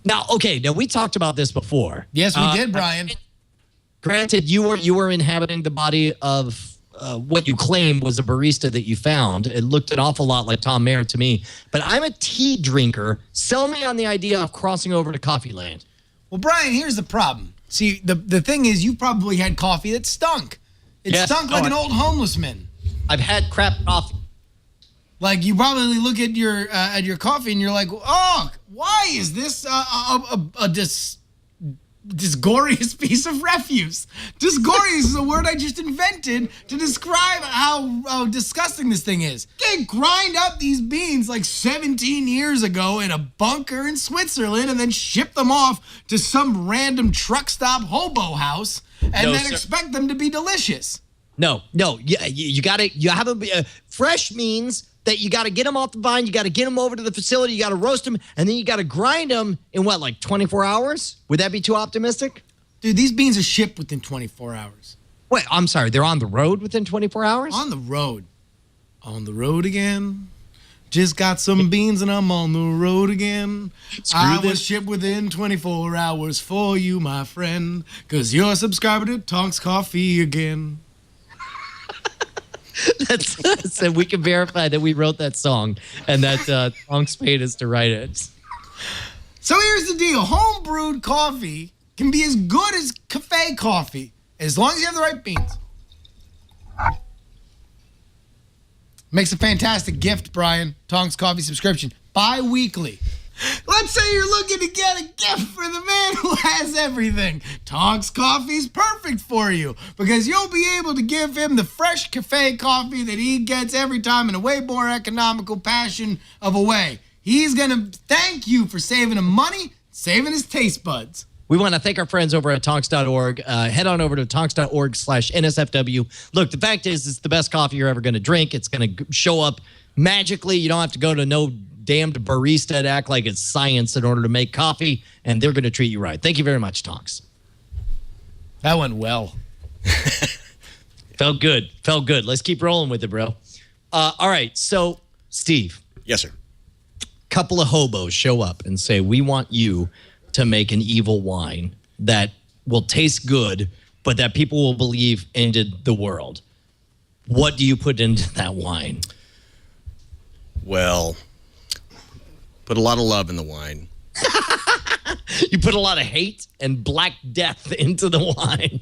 Now, okay, we talked about this before. Yes, we did, Brian. Granted, you were inhabiting the body of what you claim was a barista that you found. It looked an awful lot like Tom Mayer to me. But I'm a tea drinker. Sell me on the idea of crossing over to Coffee Land. Well, Brian, here's the problem. See, the thing is, you probably had coffee that stunk. It stunk like an old homeless man. I've had crap coffee. Like, you probably look at your coffee and you're like, oh, why is this Disgorious piece of refuse? Disgorious is a word I just invented to describe how disgusting this thing is. They grind up these beans like 17 years ago in a bunker in Switzerland and then ship them off to some random truck stop hobo house and expect them to be delicious. No, you have fresh means that you got to get them off the vine, you got to get them over to the facility, you got to roast them, and then you got to grind them in what, like 24 hours? Would that be too optimistic? Dude, these beans are shipped within 24 hours. Wait, I'm sorry, they're on the road within 24 hours? On the road. On the road again. Just got some beans and I'm on the road again. I was shipped within 24 hours for you, my friend, because you're a subscriber to Tonks Coffee again. So we can verify that we wrote that song and that Tonks paid us to write it. So here's the deal. Home brewed coffee can be as good as cafe coffee as long as you have the right beans. Makes a fantastic gift, Brian. Tonks Coffee subscription. Bi-weekly. Let's say you're looking to get a gift for the man who has everything. Tonks Coffee's perfect for you because you'll be able to give him the fresh cafe coffee that he gets every time in a way more economical passion of a way. He's going to thank you for saving him money, saving his taste buds. We want to thank our friends over at Tonks.org. Head on over to Tonks.org/NSFW. Look, the fact is, it's the best coffee you're ever going to drink. It's going to show up magically. You don't have to go to no damned barista and act like it's science in order to make coffee, and they're going to treat you right. Thank you very much, Tonks. That went well. Felt good. Let's keep rolling with it, bro. All right, so, Steve. Yes, sir. Couple of hobos show up and say, we want you to make an evil wine that will taste good, but that people will believe ended the world. What do you put into that wine? Well, put a lot of love in the wine. You put a lot of hate and black death into the wine.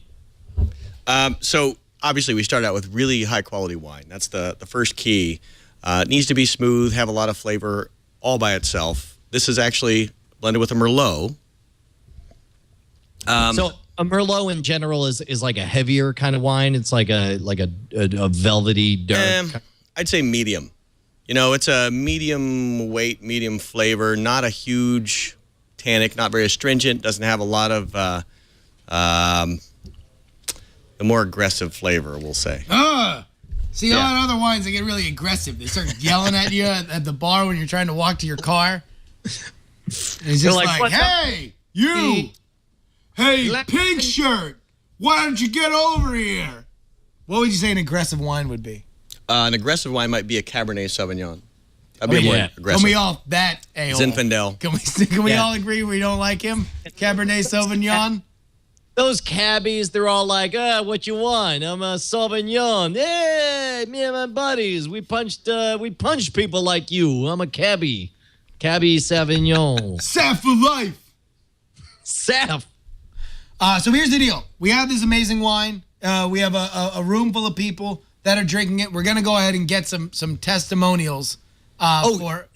So obviously we start out with really high quality wine. That's the first key. It needs to be smooth, have a lot of flavor all by itself. This is actually blended with a Merlot. So a Merlot in general is like a heavier kind of wine. It's like a velvety, dark. I'd say medium. You know, it's a medium weight, medium flavor, not a huge tannic, not very astringent, doesn't have a lot of the more aggressive flavor, we'll say. See, all other wines, they get really aggressive. They start yelling at you at the bar when you're trying to walk to your car. It's just like, hey, you! Hey, pink shirt! Why don't you get over here? What would you say an aggressive wine would be? An aggressive wine might be a Cabernet Sauvignon. That'd be more aggressive. Can we all, that a-hole. Zinfandel. Can we all agree we don't like him? Cabernet Sauvignon? Those cabbies, they're all like, what you want? I'm a Sauvignon. Hey, me and my buddies, we punched people like you. I'm a cabbie. Cabbie Sauvignon. Saf for life. Saf. So here's the deal. We have this amazing wine. We have a room full of people that are drinking it. We're going to go ahead and get some testimonials. We're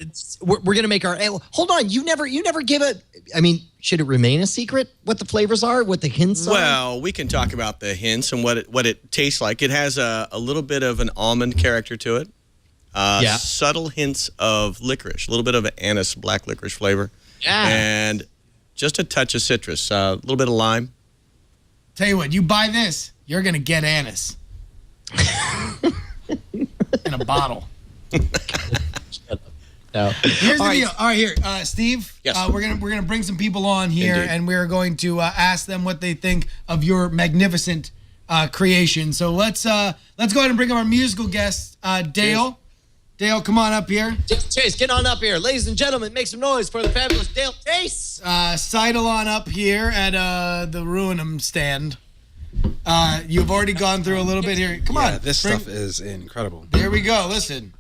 going to make our... Hold on. You never give a... I mean, should it remain a secret what the flavors are, what the hints are? Well, we can talk about the hints and what it tastes like. It has a little bit of an almond character to it. Subtle hints of licorice, a little bit of an anise, black licorice flavor. Yeah. And just a touch of citrus, a little bit of lime. Tell you what, you buy this, you're going to get anise. In a bottle. No. Here's the deal. All right, here, Steve. Yes. We're gonna bring some people on here, Indeed. and we're going to ask them what they think of your magnificent creation. So let's go ahead and bring up our musical guest, Dale. Dale, come on up here. Chase, get on up here. Ladies and gentlemen, make some noise for the fabulous Dale Chase. Sidle on up here at the Ruinum stand. You've already gone through a little bit here. Come on. This stuff is incredible. There we go. Listen.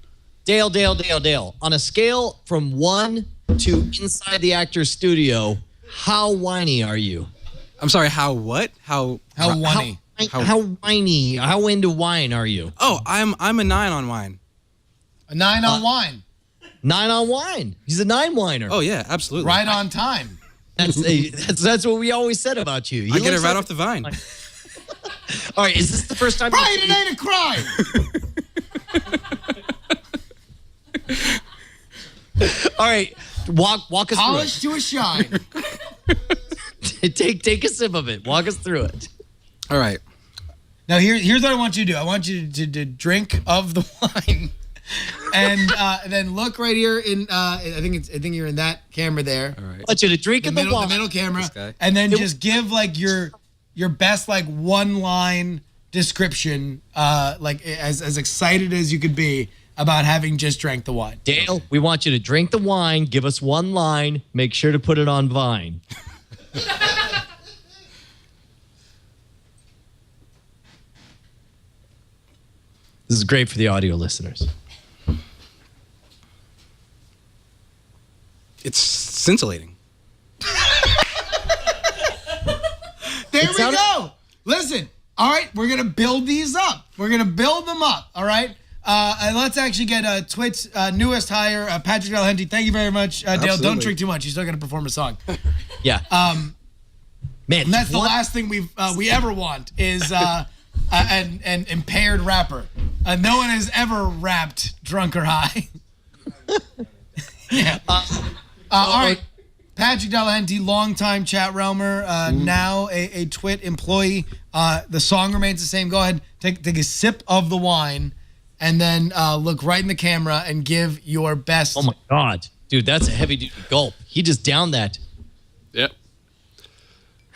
Dale. On a scale from 1 to inside the actor's studio, how whiny are you? I'm sorry, how what? How whiny? How whiny? How into wine are you? Oh, I'm a 9 on wine. A 9 on wine. 9 on wine. He's a 9 whiner. Oh yeah, absolutely. Right on time. That's what we always said about you. I get it right off the vine. All right, is this the first time? Brian, it ain't a crime. All right, walk us Polish through to a shine. it. Take a sip of it. Walk us through it. All right. Now here's what I want you to do. I want you to drink of the wine, and then look right here in. I think you're in that camera there. All right. I want you to drink in the wine. The middle camera, and then just give like your best like one line description, like as excited as you could be about having just drank the wine. Dale, we want you to drink the wine. Give us one line. Make sure to put it on Vine. This is great for the audio listeners. It's scintillating. There we go. Listen. All right, we're gonna build these up. We're gonna build them up. All right. And let's actually get TWiT's newest hire, Patrick Delahunty. Thank you very much, Dale. Absolutely. Don't drink too much. You're still gonna perform a song. Yeah. Man, and that's the last thing we ever want is an impaired rapper. No one has ever rapped drunk or high. Yeah. All right. Patrick Delahunty, longtime chat realmer, now a TWiT employee. The song remains the same. Go ahead, take a sip of the wine, and then look right in the camera and give your best. Oh my God, dude, that's a heavy gulp. He just downed that. Yep.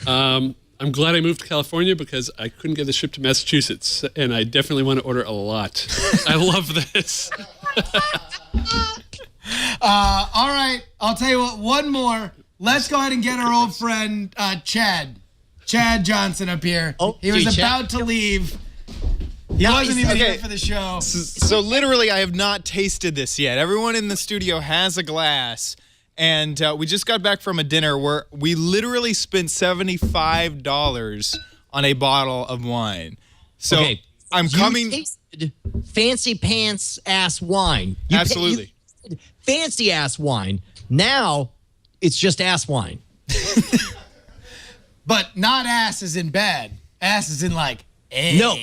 I'm glad I moved to California because I couldn't get the ship to Massachusetts, and I definitely want to order a lot. I love this. All right, I'll tell you what, one more. Let's go ahead and get our old friend Chad Johnson up here. Oh, he was about to leave. He wasn't even here for the show. So literally, I have not tasted this yet. Everyone in the studio has a glass. And we just got back from a dinner where we literally spent $75 on a bottle of wine. So I'm coming. Tasted fancy pants ass wine. Absolutely. Fancy ass wine. Now it's just ass wine. But not ass as in bad. Ass as in like ass. No.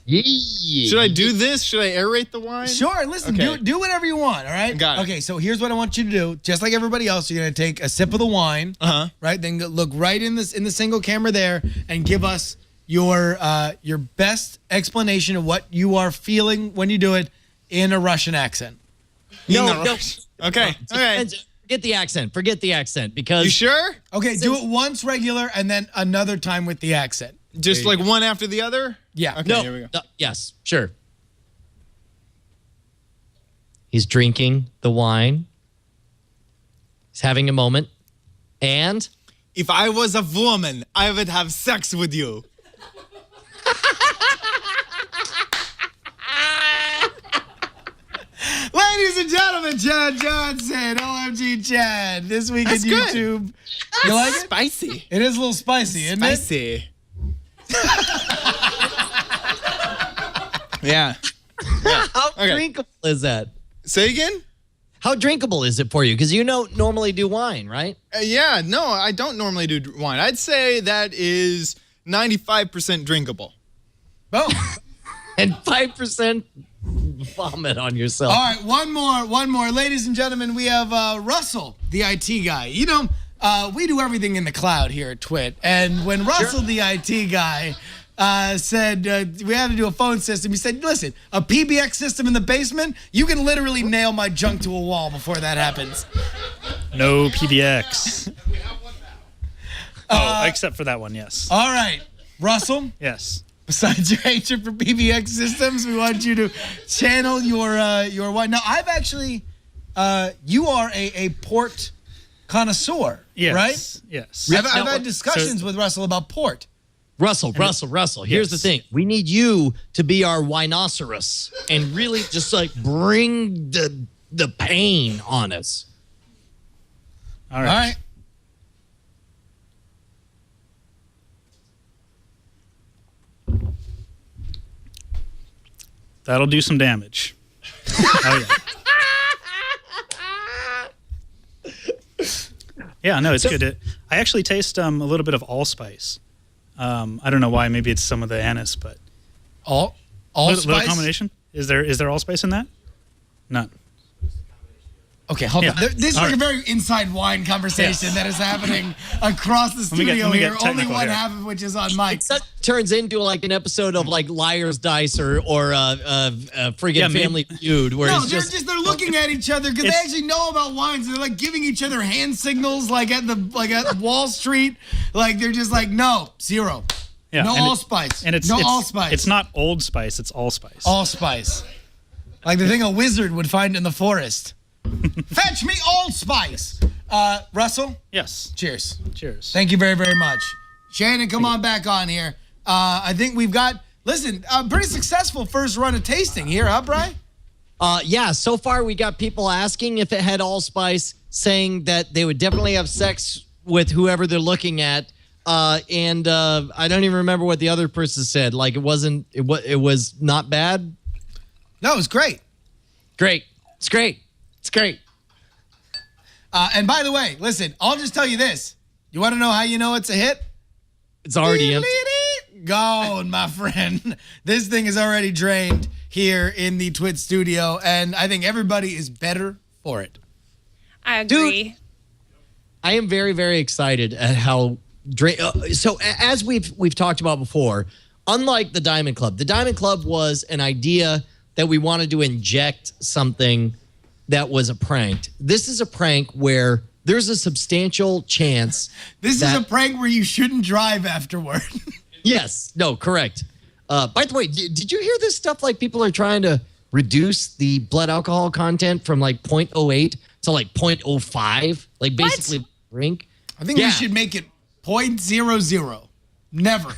Should I do this? Should I aerate the wine? Sure. Listen, do whatever you want, all right? Got it. Okay, so here's what I want you to do. Just like everybody else, you're going to take a sip of the wine, right? Then look right in the single camera there and give us your best explanation of what you are feeling when you do it in a Russian accent. No. Okay. Forget the accent because... You sure? Okay, do it once regular and then another time with the accent. Just like one after the other? Yeah. Okay, here we go. Yes, sure. He's drinking the wine. He's having a moment. And? If I was a woman, I would have sex with you. Ladies and gentlemen, Chad Johnson, OMG Chad, this week That's on good. YouTube. You like it? Spicy. It is a little spicy, isn't it? Spicy. Yeah. How drinkable is that? Say again? How drinkable is it for you? Because you normally do wine, right? Yeah, no, I don't normally do wine. I'd say that is 95% drinkable. Boom. And 5% vomit on yourself. All right, one more. Ladies and gentlemen, we have Russell, the IT guy. You know, we do everything in the cloud here at TWiT. And when Russell, the IT guy, said we had to do a phone system, he said, listen, a PBX system in the basement, you can literally nail my junk to a wall before that happens. No PBX. Except for that one, yes. All right. Russell? Yes. Besides your hatred for PBX systems, we want you to channel your what? Now, I've actually, you are a port connoisseur, Yes. right? Yes. I've had discussions with Russell about port. Russell. Here's the thing. We need you to be our rhinoceros and really just like bring the pain on us. All right. That'll do some damage. Oh, yeah. Yeah, no, it's good. I actually taste a little bit of allspice. I don't know why. Maybe it's some of the anise, but allspice. Little combination. Is there allspice in that? None. Okay, hold on. This is like a very inside wine conversation that is happening across the studio here. Only one half of which is on mic. It turns into like an episode of like Liar's Dice or friggin' Family Feud, where no, it's they're looking at each other because they actually know about wines. They're like giving each other hand signals, like at Wall Street. Like they're just like, no, zero. Yeah, no allspice. And it's allspice. It's not Old Spice. It's allspice. Allspice. Like the thing a wizard would find in the forest. Fetch me allspice. Russell? Yes. Cheers. Cheers. Thank you very, very much. Shannon, come on back on here. I think we've got, listen, a pretty successful first run of tasting here, huh, Bri? Yeah, so far we got people asking if it had allspice, saying that they would definitely have sex with whoever they're looking at. And I don't even remember what the other person said. Like it was not bad. No, it was great. Great. It's great. It's great. And by the way, listen, I'll just tell you this. You want to know how you know it's a hit? It's already empty. Gone, my friend. This thing is already drained here in the TWiT studio, and I think everybody is better for it. I agree. Dude, I am very, very excited at how so as we've talked about before, unlike the Diamond Club was an idea that we wanted to inject something that was a prank. This is a prank where there's a substantial chance. This is a prank where you shouldn't drive afterward. Yes. No, correct. By the way, did you hear this stuff? Like people are trying to reduce the blood alcohol content from like 0.08 to like 0.05. Like basically drink. I think we should make it 0.00. Never.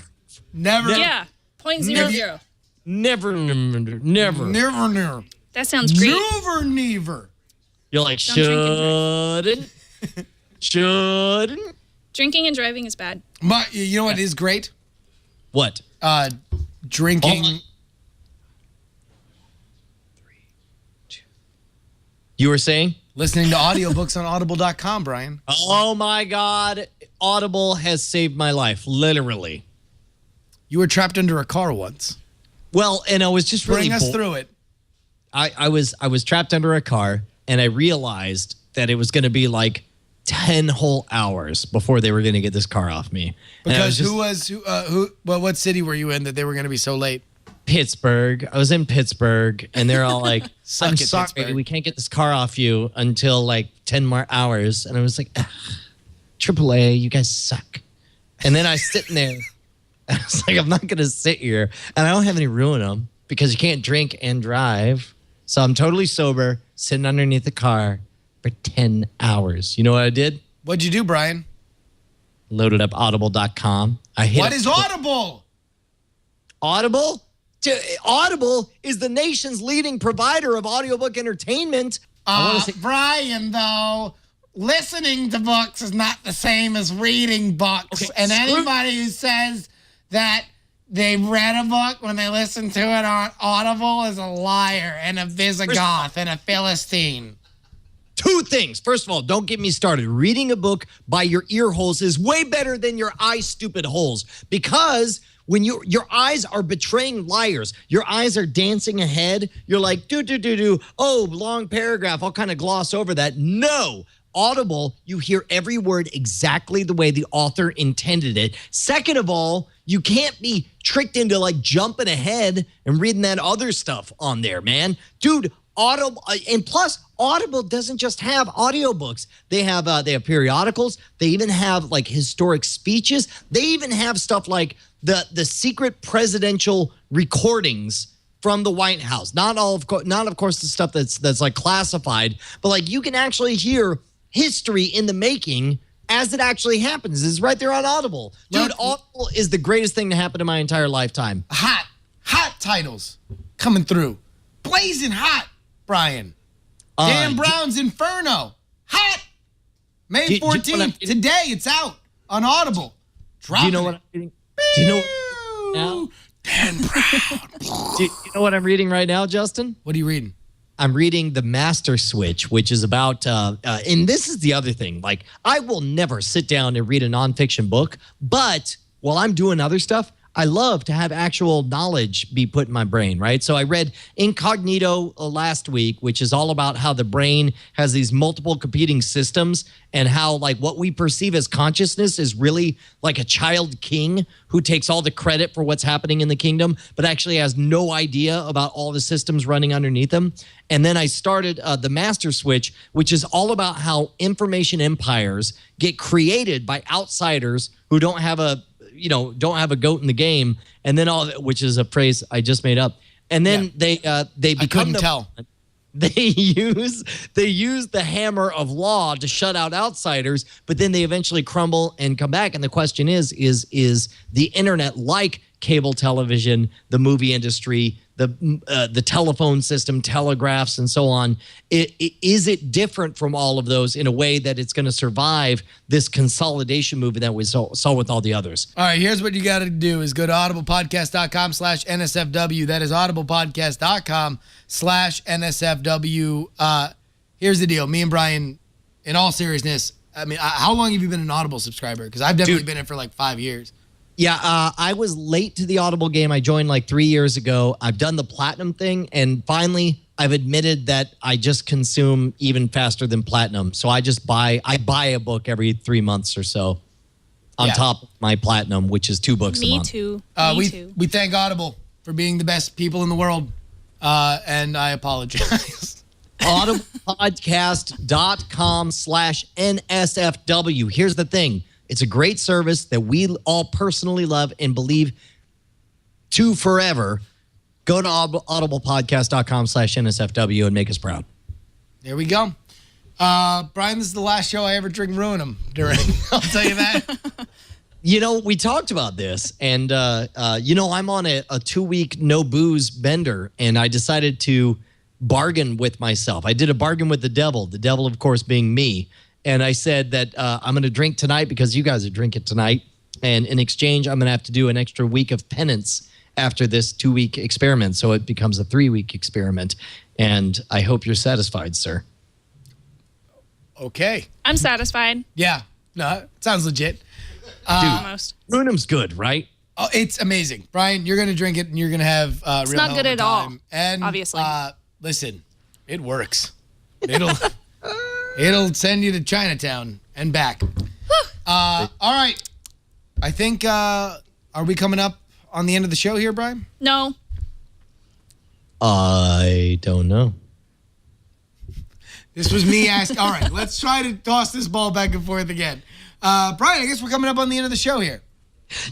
Yeah. 0.00. Never. That sounds great. Never. You're like, shouldn't. Drinking and driving is bad. You know what is great? What? Drinking. You were saying? Listening to audiobooks on audible.com, Brian. Oh my God. Audible has saved my life, literally. You were trapped under a car once. Well, and I was just really Bring us through it. I was trapped under a car, and I realized that it was going to be like 10 whole hours before they were going to get this car off me. Because what city were you in that they were going to be so late? Pittsburgh. I was in Pittsburgh, and they're all like, Suck I'm it, sorry, Pittsburgh. we can't get this car off you until like 10 more hours. And I was like, AAA, you guys suck. And then I was sitting there. I was like, I'm not going to sit here. And I don't have any room in them because you can't drink and drive. So I'm totally sober, sitting underneath the car for 10 hours. You know what I did? What'd you do, Brian? Loaded up audible.com. What is Audible? Audible? Audible is the nation's leading provider of audiobook entertainment. Brian, though, listening to books is not the same as reading books. Okay, and anybody who says that they read a book when they listen to it on Audible is a liar and a Visigoth and a Philistine. Two things. First of all, don't get me started. Reading a book by your ear holes is way better than your eye stupid holes, because when your eyes are betraying liars, your eyes are dancing ahead. You're like, oh, long paragraph. I'll kind of gloss over that. No. Audible, you hear every word exactly the way the author intended it. Second of all, you can't be tricked into like jumping ahead and reading that other stuff on there, man. Dude, Audible, and plus Audible doesn't just have audiobooks. They have periodicals. They even have like historic speeches. They even have stuff like the secret presidential recordings from the White House. Not of course the stuff that's like classified, but like you can actually hear history in the making as it actually happens. It's right there on Audible. Dude, Audible is the greatest thing to happen in my entire lifetime. Hot titles coming through. Blazing hot, Brian. Dan Brown's Inferno. Hot. May 14th. Today it's out on Audible. Do you know what I'm reading? Do you know now? Dan Brown. Do you know what I'm reading right now, Justin? What are you reading? I'm reading The Master Switch, which is about, and this is the other thing. Like, I will never sit down and read a nonfiction book, but while I'm doing other stuff, I love to have actual knowledge be put in my brain, right? So I read Incognito last week, which is all about how the brain has these multiple competing systems and how like what we perceive as consciousness is really like a child king who takes all the credit for what's happening in the kingdom, but actually has no idea about all the systems running underneath them. And then I started The Master Switch, which is all about how information empires get created by outsiders who don't have a goat in the game, and then which is a phrase I just made up. And then they become they use the hammer of law to shut out outsiders, but then they eventually crumble and come back. And the question is the internet like cable television, the movie industry, the telephone system, telegraphs, and so on? Is it different from all of those in a way that it's going to survive this consolidation movement that we saw with all the others? All right, here's what you got to do is go to audiblepodcast.com/NSFW. That is audiblepodcast.com/NSFW. Here's the deal. Me and Brian, in all seriousness, I mean, how long have you been an Audible subscriber? Because I've definitely been in for like 5 years. Yeah, I was late to the Audible game. I joined like 3 years ago. I've done the platinum thing, and finally, I've admitted that I just consume even faster than platinum. So I buy a book every 3 months or so, on top of my platinum, which is 2 books a month. Me too. We thank Audible for being the best people in the world, and I apologize. audiblepodcast.com/NSFW. Here's the thing. It's a great service that we all personally love and believe to forever. Go to audiblepodcast.com/NSFW and make us proud. There we go. Brian, this is the last show I ever drink Ruin 'em during. I'll tell you that. You know, we talked about this, and, I'm on a 2-week no booze bender, and I decided to bargain with myself. I did a bargain with the devil, of course, being me. And I said that I'm going to drink tonight because you guys are drinking tonight. And in exchange, I'm going to have to do an extra week of penance after this 2-week experiment. So it becomes a 3-week experiment. And I hope you're satisfied, sir. Okay. I'm satisfied. Yeah. No, it sounds legit. Almost. Ruinum's good, right? Oh, it's amazing. Brian, you're going to drink it and you're going to have it's real not hell good of a at all, time. And obviously. Listen, it works. It'll send you to Chinatown and back. All right. I think, are we coming up on the end of the show here, Brian? No. I don't know. This was me asking. All right, let's try to toss this ball back and forth again. Brian, I guess we're coming up on the end of the show here.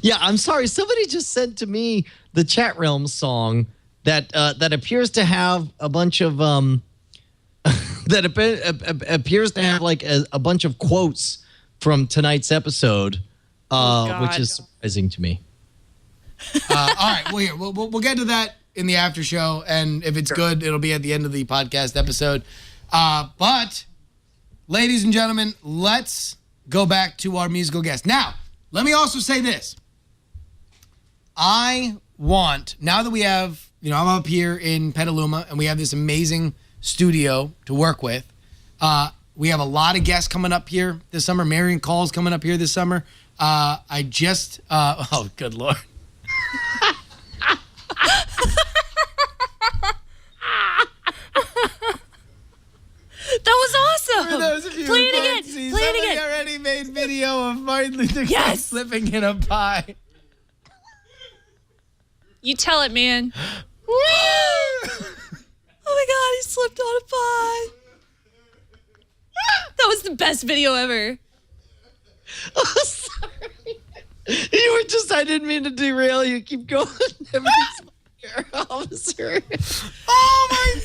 Yeah, I'm sorry. Somebody just sent to me the Chat Realm song that appears to have a bunch of that appears to have like a bunch of quotes from tonight's episode, which is surprising to me. All right, well, here we'll get to that in the after show, and if it's good, it'll be at the end of the podcast episode. But, ladies and gentlemen, let's go back to our musical guest. Now, let me also say this. I want, now that we have, I'm up here in Petaluma, and we have this amazing studio to work with. We have a lot of guests coming up here this summer. Marion Call's coming up here this summer. Oh, good Lord. That was awesome. For those of you Play who it again. can't see, Play it somebody again. already made video of Martin Luther King slipping in a pie. You tell it, man. Oh my God, he slipped on a pie. That was the best video ever. Oh, sorry. You were just, I didn't mean to derail you. Keep going. Everything's here, officer. Oh my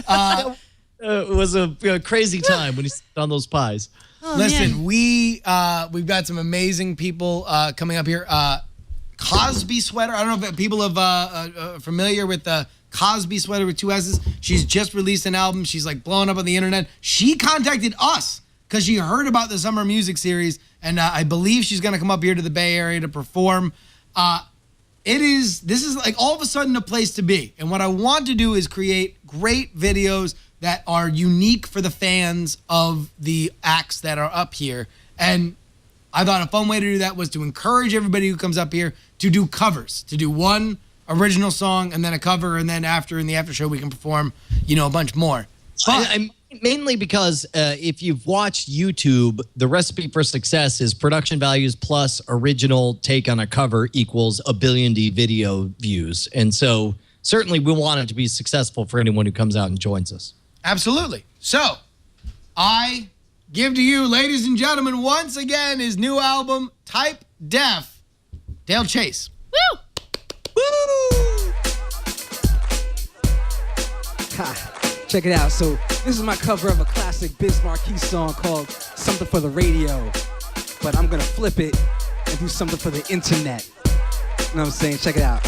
God. It was a crazy time when he sat on those pies. Listen, we've got some amazing people coming up here. Cosby Sweater. I don't know if people are familiar with the Cosby Sweater with 2 S's. She's just released an album. She's like blowing up on the internet. She contacted us because she heard about the summer music series, and I believe she's going to come up here to the Bay Area to perform. This is like all of a sudden a place to be. And what I want to do is create great videos that are unique for the fans of the acts that are up here. And I thought a fun way to do that was to encourage everybody who comes up here to do covers, to do one original song and then a cover, and then in the after show we can perform, a bunch more. I'm mainly because if you've watched YouTube, the recipe for success is production values plus original take on a cover equals a billion video views. And so certainly we want it to be successful for anyone who comes out and joins us. Absolutely. So I give to you, ladies and gentlemen, once again, his new album, Type Def, Dale Chase. Woo! Woo! Ha. Check it out. So this is my cover of a classic Biz Markie song called Something for the Radio. But I'm going to flip it and do something for the internet. You know what I'm saying? Check it out.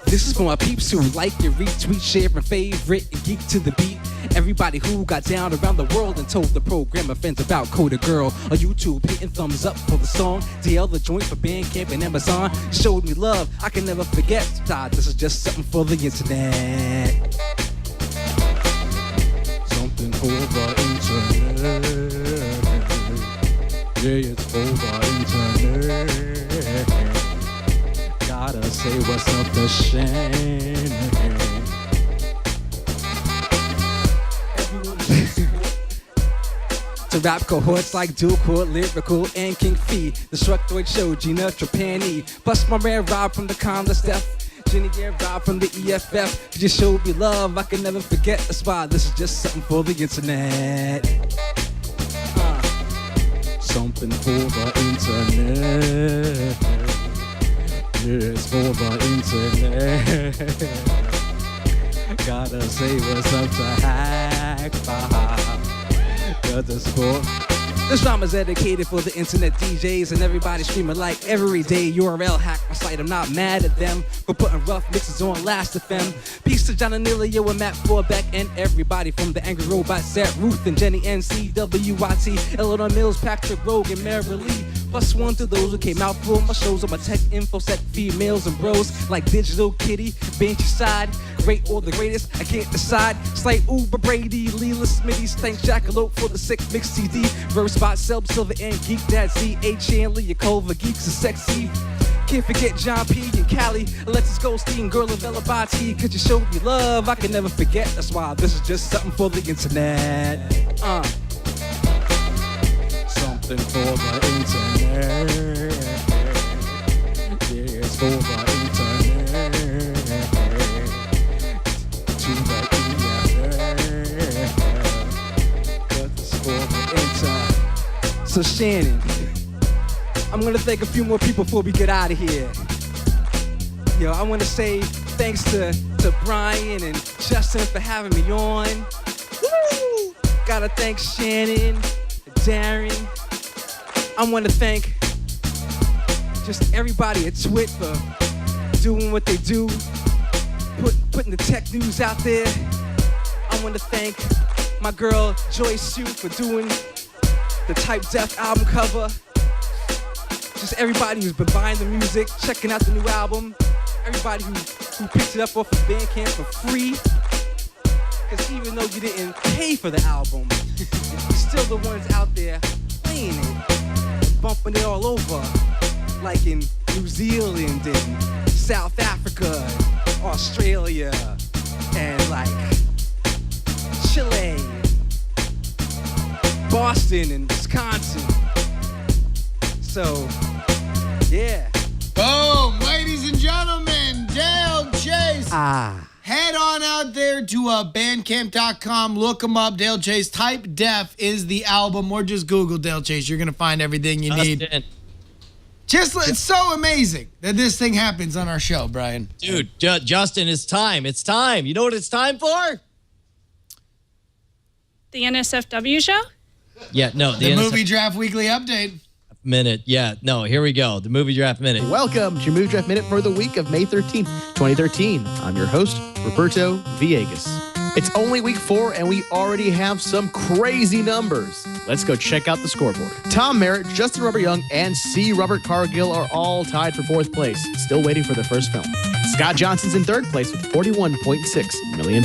This is for my peeps who like and retweet, share, and favorite, and geek to the beat. Everybody who got down around the world and told the programmer friends about Coda Girl on YouTube, hitting thumbs up for the song. DL the joint for Bandcamp and Amazon showed me love I can never forget. This is just something for the internet. Something for the internet. Yeah, it's for the internet. Gotta say what's up to Shannonagans. To rap cohorts like Dual Court, Lyrical, and King Fee. The Structoid Show, Gina Trapani. Plus my man Rob from the Conless Death. Jenny and Rob from the EFF. You just showed me love I can never forget. That's why this is just something for the internet. Something for the internet. It's for the internet. Gotta say what's up to Hack. This drama is dedicated for the internet DJs and everybody streaming like every day. URL hack my site, I'm not mad at them for putting rough mixes on Last FM. Peace to John Anilio and Matt Forbeck and everybody from the Angry Robot set. Ruth and Jenny NCWYT, Eleanor Mills, Patrick Rogue, and Mary Lee. Plus one to those who came out for my shows on my tech info set. Females and bros like Digital Kitty, Bench Side, great or the greatest, I can't decide. Slight Uber Brady, Leela Smitty's, thanks Jackalope for the sick mix CD. Verse Spot, Selb, Silver, and Geek Dad Z, H. Chandler, Yakova, Geeks are sexy. Can't forget John P. and Callie, Alexis Goldstein, Girl of Velabati. Cause you showed me love I can never forget. That's why this is just something for the internet. Something for the internet. Yeah, it's for the internet. To the EFF. Cause it's for the internet. So Shannon, I'm gonna thank a few more people before we get out of here. Yo, I wanna say thanks to Brian and Justin for having me on. Woo! Gotta thank Shannon, Darren. I wanna thank just everybody at TWiT for doing what they do, putting the tech news out there. I wanna thank my girl Joyce Sue for doing the Type Def album cover. Just everybody who's been buying the music, checking out the new album. Everybody who picked it up off of Bandcamp for free. Because even though you didn't pay for the album, you're still the ones out there playing it, bumping it all over. Like in New Zealand and South Africa, Australia, and like Chile, Boston and Wisconsin. So, yeah. Boom, ladies and gentlemen, Dale Chase. head on out there to bandcamp.com. Look them up. Dale Chase. Type Def is the album, or just Google Dale Chase. You're going to find everything you need. It's so amazing that this thing happens on our show, Brian. Dude, Justin, it's time. It's time. You know what it's time for? The NSFW show? Yeah, no. The Movie Draft Weekly Update. Minute. Yeah, no, here we go. The Movie Draft Minute. Welcome to your Movie Draft Minute for the week of May 13th, 2013. I'm your host, Roberto Villegas. It's only week 4, and we already have some crazy numbers. Let's go check out the scoreboard. Tom Merritt, Justin Robert Young, and C. Robert Cargill are all tied for 4th place, still waiting for their first film. Scott Johnson's in 3rd place with $41.6 million.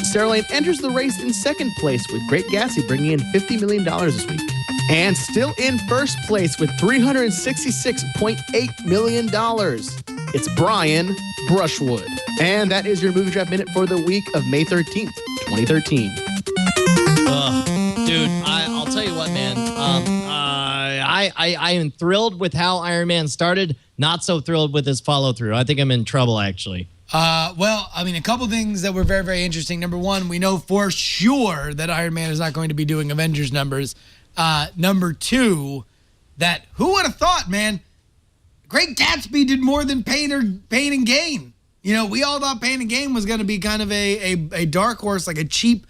Sarah Lane enters the race in 2nd place with Great Gatsby bringing in $50 million this week. And still in 1st place with $366.8 million. It's Brian Brushwood. And that is your Movie Draft Minute for the week of May 13th, 2013. Dude, I'll tell you what, man. I am thrilled with how Iron Man started. Not so thrilled with his follow-through. I think I'm in trouble, actually. Well, I mean, a couple things that were very, very interesting. Number one, we know for sure that Iron Man is not going to be doing Avengers numbers. Number two, that who would have thought, man? Great Gatsby did more than Pain and Gain. You know, we all thought Pain and Gain was going to be kind of a dark horse, like a cheap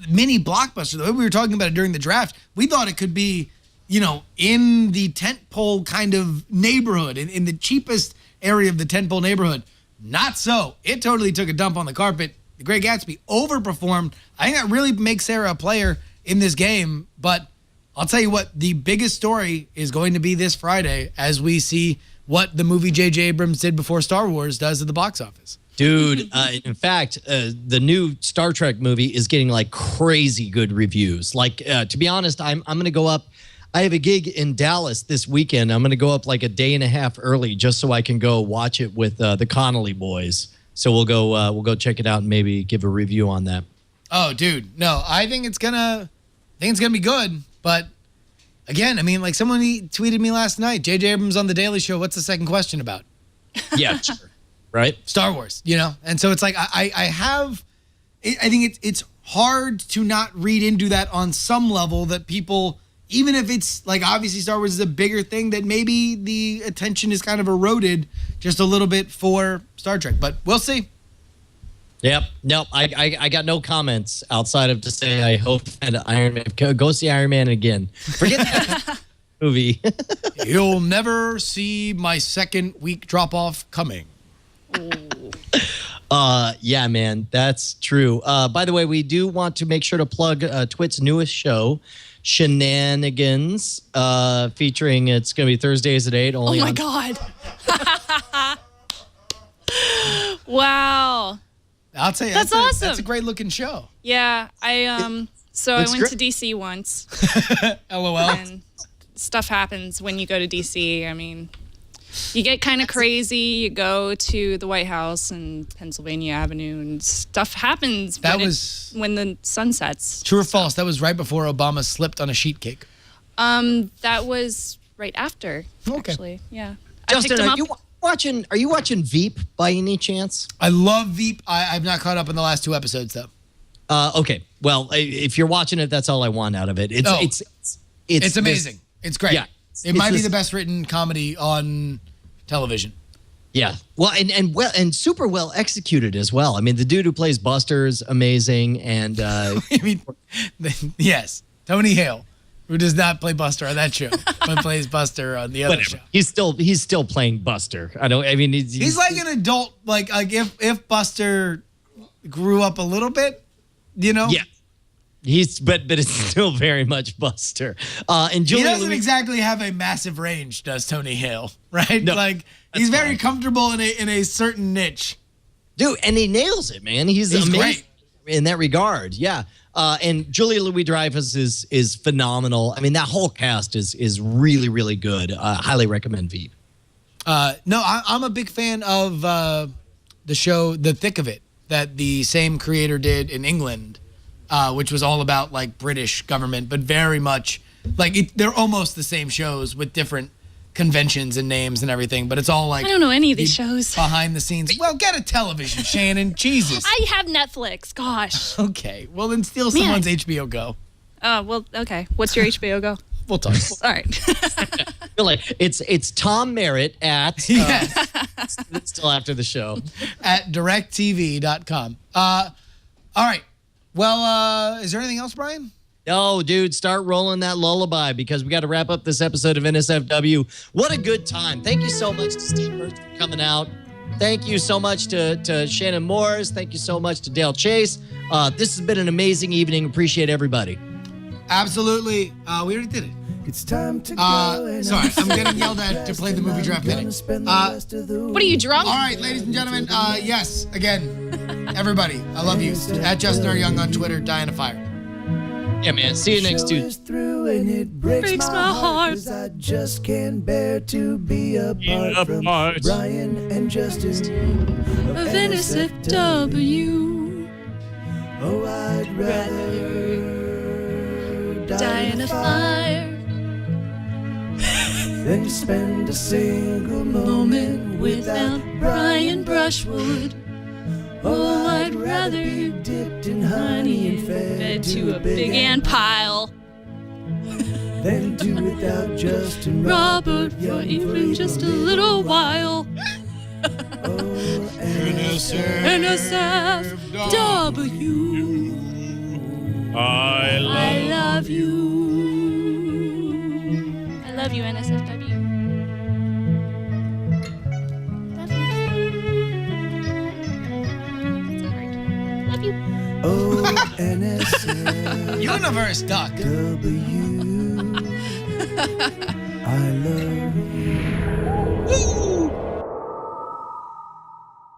mini blockbuster. The way we were talking about it during the draft, we thought it could be, you know, in the tentpole kind of neighborhood, in the cheapest area of the tentpole neighborhood. Not so. It totally took a dump on the carpet. The Great Gatsby overperformed. I think that really makes Sarah a player in this game, but I'll tell you what, the biggest story is going to be this Friday as we see what the movie J.J. Abrams did before Star Wars does at the box office. Dude, in fact, the new Star Trek movie is getting like crazy good reviews. Like, to be honest, I'm going to go up. I have a gig in Dallas this weekend. I'm going to go up like a day and a half early just so I can go watch it with the Connolly boys. So we'll go check it out and maybe give a review on that. Oh, dude, no, I think it's gonna be good. But again, I mean, like someone tweeted me last night, J.J. Abrams on The Daily Show. What's the second question about? Yeah, sure. Right? Star Wars, you know? And so it's like, I think it's hard to not read into that on some level that people, even if it's like, obviously Star Wars is a bigger thing, that maybe the attention is kind of eroded just a little bit for Star Trek, but we'll see. Yep. Nope. I got no comments outside of to say I hope that Iron Man, go see Iron Man again. Forget that movie. You'll never see my second week drop off coming. Yeah, man, that's true. By the way, we do want to make sure to plug TWiT's newest show, Shannonagans, featuring, it's going to be Thursdays at 8. Only oh my God. Wow. I'll tell you, that's awesome. That's a great looking show. Yeah, I went to DC once. LOL. And stuff happens when you go to DC. I mean, you get kind of crazy. You go to the White House and Pennsylvania Avenue, and stuff happens when the sun sets. True or false? That was right before Obama slipped on a sheet cake. That was right after. Okay. Actually, yeah. Justin, are you watching Veep by any chance? I love Veep. I've not caught up in the last 2 episodes though. Okay. Well, if you're watching it, that's all I want out of it. It's amazing. It's great. Yeah. It might be the best written comedy on television. Yeah. Well, and super well executed as well. I mean, the dude who plays Buster is amazing, and I mean, yes, Tony Hale, who does not play Buster on that show, but plays Buster on the other show. He's still playing Buster. He's like an adult. Like if Buster grew up a little bit, you know. Yeah. But it's still very much Buster. And Julia he doesn't exactly have a massive range, does Tony Hale? Right? No, like he's very comfortable in a certain niche. Dude, and he nails it, man. He's amazing great in that regard. Yeah. And Julia Louis-Dreyfus is phenomenal. I mean, that whole cast is really, really good. Highly recommend Veep. No, I'm a big fan of the show The Thick of It that the same creator did in England. Which was all about like British government, but very much like they're almost the same shows with different conventions and names and everything, but it's all like I don't know any of these shows. behind the scenes. Well, get a television, Shannon. Jesus. I have Netflix. Gosh. Okay. Well, then steal Man. someone's HBO Go. Oh, well, okay. What's your HBO Go? We'll talk. All right. Really, it's Tom Merritt at still after the show at directtv.com. All right. Well, is there anything else, Brian? No, dude, start rolling that lullaby because we got to wrap up this episode of NSFW. What a good time. Thank you so much to Steve Hurst for coming out. Thank you so much to Shannon Morris. Thank you so much to Dale Chase. This has been an amazing evening. Appreciate everybody. Absolutely. We already did it. It's time to go. Sorry, I'm getting yelled at to play the movie draft minute. What are you, drunk? All right, ladies and gentlemen. Yes, again, everybody, I love you. At Justin R. Young on Twitter, die in a fire. Yeah, man. See you next Tuesday. Through and it breaks my heart. 'Cause I just can't bear to be apart from Brian and Justin of NSFW. Oh, I'd rather Die in a fire. than spend a single moment Without Brian Brushwood. Oh, I'd rather dipped in honey and fed to a big ant pile. than do without Justin Robert for even just a little while. NSFW. I love you. I love you, NSFW. Love you. Oh, NSFW. Universe Duck. I love you.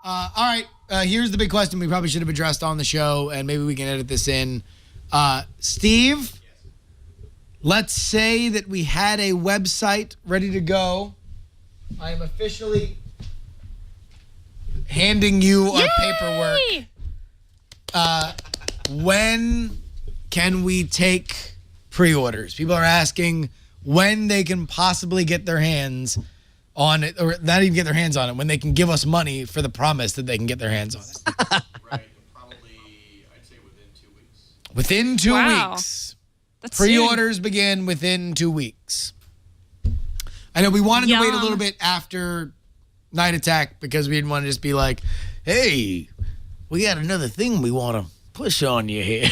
All right. Here's the big question we probably should have addressed on the show, and maybe we can edit this in. Steve, let's say that we had a website ready to go. I am officially handing you our paperwork. When can we take pre-orders? People are asking when they can possibly get their hands on it, or not even get their hands on it, when they can give us money for the promise that they can get their hands on it. Right, probably, I'd say within 2 weeks. Within 2 Wow. weeks. That's Pre-orders begin within 2 weeks. I know we wanted to wait a Yum. little bit after Night Attack because we didn't want to just be like, hey, we got another thing we want to push on you here.